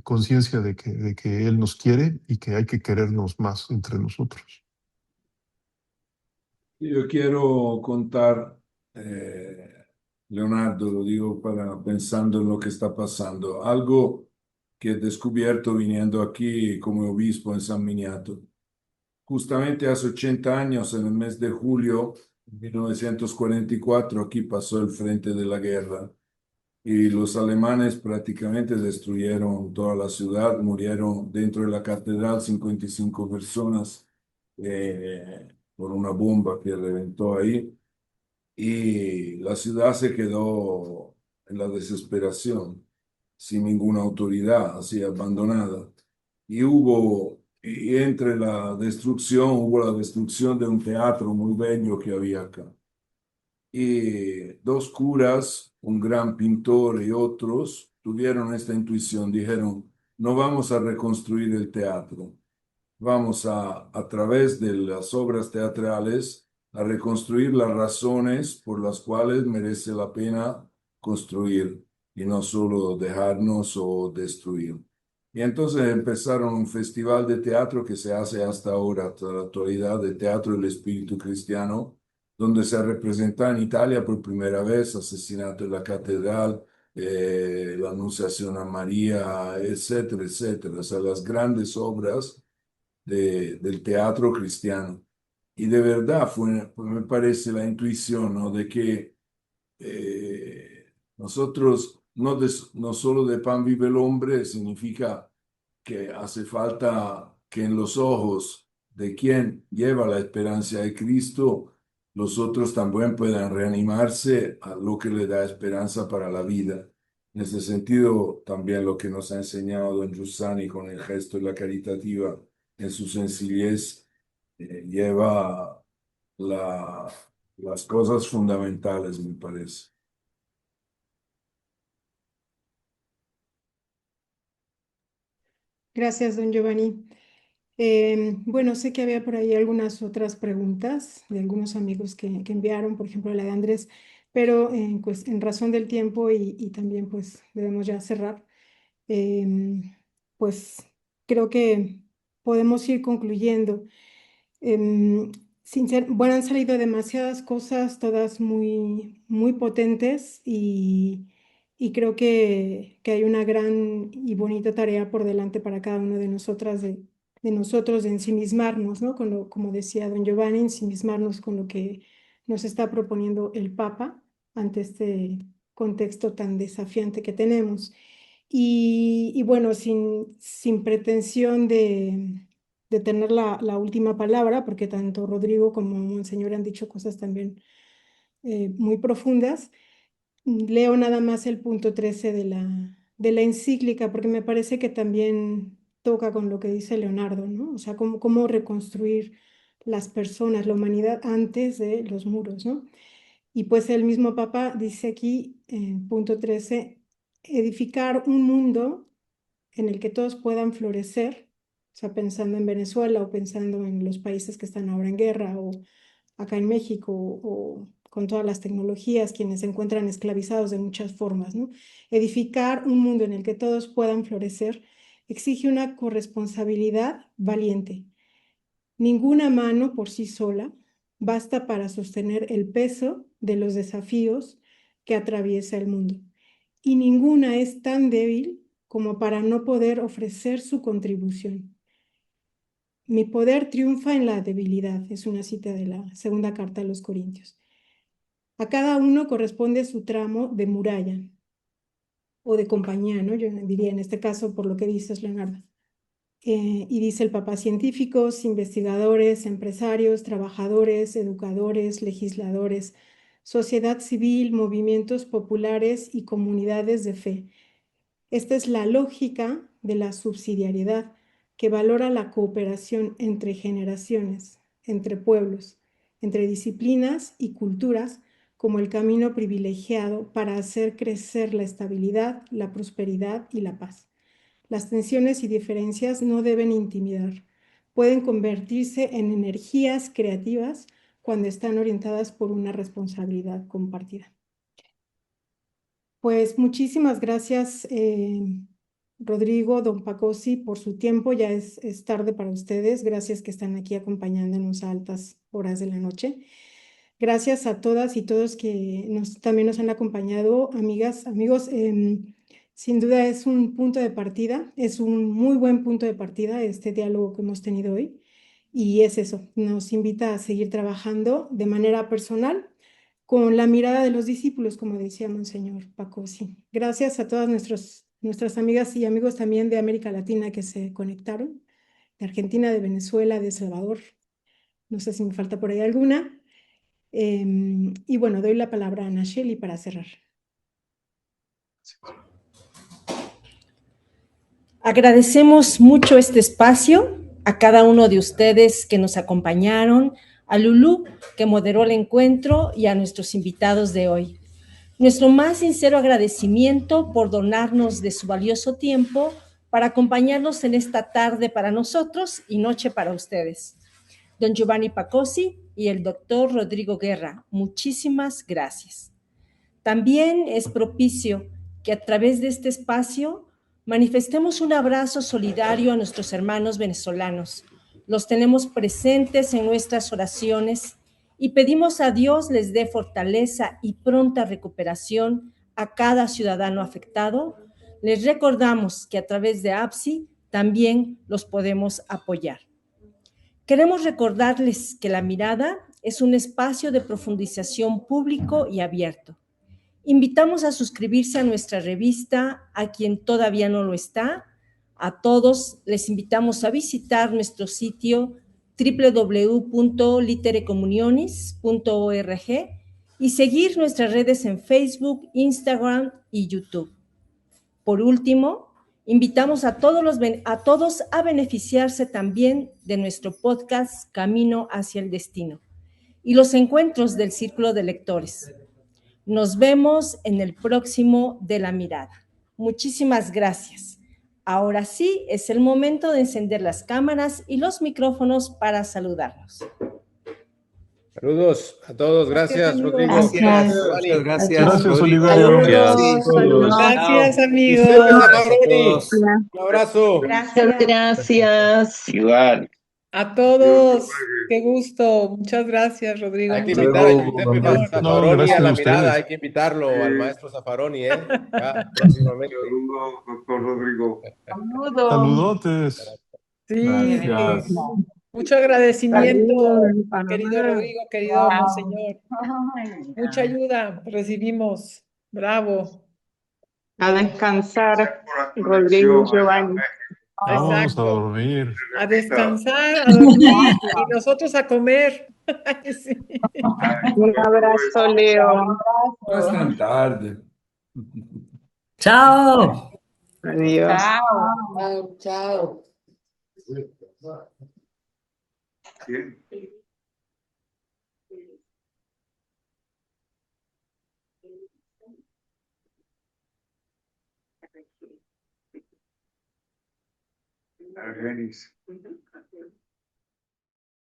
Conciencia de que Él nos quiere y que hay que querernos más entre nosotros. Yo quiero contar, Leonardo, lo digo pensando en lo que está pasando, algo que he descubierto viniendo aquí como obispo en San Miniato. Justamente hace 80 años, en el mes de julio de 1944, aquí pasó el frente de la guerra y los alemanes prácticamente destruyeron toda la ciudad, murieron dentro de la catedral 55 personas por una bomba que reventó ahí y la ciudad se quedó en la desesperación, sin ninguna autoridad, así abandonada. Y entre la destrucción, hubo la destrucción de un teatro muy bello que había acá. Y dos curas, un gran pintor y otros, tuvieron esta intuición, dijeron, no vamos a reconstruir el teatro, vamos a través de las obras teatrales, a reconstruir las razones por las cuales merece la pena construir y no solo dejarnos o destruir. Y entonces empezaron un festival de teatro que se hace hasta ahora, hasta la actualidad, de Teatro del Espíritu Cristiano, donde se representa en Italia por primera vez Asesinato en la Catedral, la Anunciación a María, etcétera, etcétera. O sea, las grandes obras del teatro cristiano. Y de verdad me parece la intuición, ¿no? De que nosotros, no solo de pan vive el hombre, significa que hace falta que en los ojos de quien lleva la esperanza de Cristo, los otros también puedan reanimarse a lo que le da esperanza para la vida. En ese sentido, también lo que nos ha enseñado don Giussani con el gesto de la caritativa en su sencillez, lleva la, las cosas fundamentales, me parece. Gracias, don Giovanni. Bueno, sé que había por ahí algunas otras preguntas de algunos amigos que enviaron, por ejemplo, la de Andrés, pero pues en razón del tiempo y también pues debemos ya cerrar, pues creo que podemos ir concluyendo. Em, bueno, han salido demasiadas cosas, todas muy potentes y creo que hay una gran y bonita tarea por delante para cada uno de nosotras, de nosotros, de ensimismarnos, ¿no? Como decía don Giovanni, ensimismarnos con lo que nos está proponiendo el Papa ante este contexto tan desafiante que tenemos. Y bueno, sin pretensión de tener la última palabra, porque tanto Rodrigo como Monseñor han dicho cosas también muy profundas. Leo nada más el punto 13 de la encíclica, porque me parece que también toca con lo que dice Leonardo, ¿no? O sea, cómo reconstruir las personas, la humanidad antes de los muros, ¿no? Y pues el mismo Papa dice aquí, en punto 13, edificar un mundo en el que todos puedan florecer, o sea, pensando en Venezuela o pensando en los países que están ahora en guerra o acá en México o con todas las tecnologías, quienes se encuentran esclavizados de muchas formas, ¿no? Edificar un mundo en el que todos puedan florecer exige una corresponsabilidad valiente. Ninguna mano por sí sola basta para sostener el peso de los desafíos que atraviesa el mundo. Y ninguna es tan débil como para no poder ofrecer su contribución. Mi poder triunfa en la debilidad, es una cita de la segunda carta a los Corintios. A cada uno corresponde su tramo de muralla o de compañía, ¿no? Yo diría en este caso por lo que dices, Leonardo. Y dice el Papa, científicos, investigadores, empresarios, trabajadores, educadores, legisladores, sociedad civil, movimientos populares y comunidades de fe. Esta es la lógica de la subsidiariedad que valora la cooperación entre generaciones, entre pueblos, entre disciplinas y culturas como el camino privilegiado para hacer crecer la estabilidad, la prosperidad y la paz. Las tensiones y diferencias no deben intimidar, pueden convertirse en energías creativas cuando están orientadas por una responsabilidad compartida. Pues muchísimas gracias, Rodrigo, don Pacosi, por su tiempo. Ya es tarde para ustedes. Gracias que están aquí acompañándonos a altas horas de la noche. Gracias a todas y todos que también nos han acompañado, amigas, amigos. Sin duda es un punto de partida, es un muy buen punto de partida este diálogo que hemos tenido hoy. Y es eso, nos invita a seguir trabajando de manera personal con la mirada de los discípulos, como decía Monseñor Pacosi. Gracias a todas nuestras amigas y amigos también de América Latina que se conectaron, de Argentina, de Venezuela, de El Salvador. No sé si me falta por ahí alguna. Y bueno, doy la palabra a Nacheli para cerrar. Agradecemos mucho este espacio, a cada uno de ustedes que nos acompañaron, a Lulú, que moderó el encuentro, y a nuestros invitados de hoy. Nuestro más sincero agradecimiento por donarnos de su valioso tiempo para acompañarnos en esta tarde para nosotros y noche para ustedes. Don Giovanni Pacossi y el doctor Rodrigo Guerra, muchísimas gracias. También es propicio que a través de este espacio manifestemos un abrazo solidario a nuestros hermanos venezolanos. Los tenemos presentes en nuestras oraciones y pedimos a Dios les dé fortaleza y pronta recuperación a cada ciudadano afectado. Les recordamos que a través de APSI también los podemos apoyar. Queremos recordarles que La Mirada es un espacio de profundización público y abierto. Invitamos a suscribirse a nuestra revista, a quien todavía no lo está. A todos les invitamos a visitar nuestro sitio www.literecomuniones.org y seguir nuestras redes en Facebook, Instagram y YouTube. Por último, invitamos a todos a beneficiarse también de nuestro podcast Camino hacia el Destino y los encuentros del Círculo de Lectores. Nos vemos en el próximo de La Mirada. Muchísimas gracias. Ahora sí, es el momento de encender las cámaras y los micrófonos para saludarnos. Saludos a todos, gracias Rodrigo. Gracias. Giovanni. Gracias, Gracias, Rodrigo. Oliverio. Gracias. Saludos. Gracias, Y amigos. César A Zaffaroni, todos. un abrazo. Muchas gracias. Igual. A todos. Qué gusto. Muchas gracias, Rodrigo. Hay que Muchas invitar a gracias. Giuseppe No, Zaffaroni gracias a La a Mirada, ustedes. hay que invitarlo al maestro Zaffaroni, ya próximamente. Saludos, doctor Rodrigo. Saludos. Saludotes. Sí, Gracias. mucho agradecimiento, Saludos. querido Rodrigo, querido Monseñor. Mucha ayuda recibimos. Bravo. A descansar, Rodrigo y Giovanni. Vamos a Exacto. dormir. A descansar, a dormir y nosotros a comer. Sí. Un abrazo, Leo. No es tan tarde. Chao. Adiós. Chao, chao. Bien. Argenis.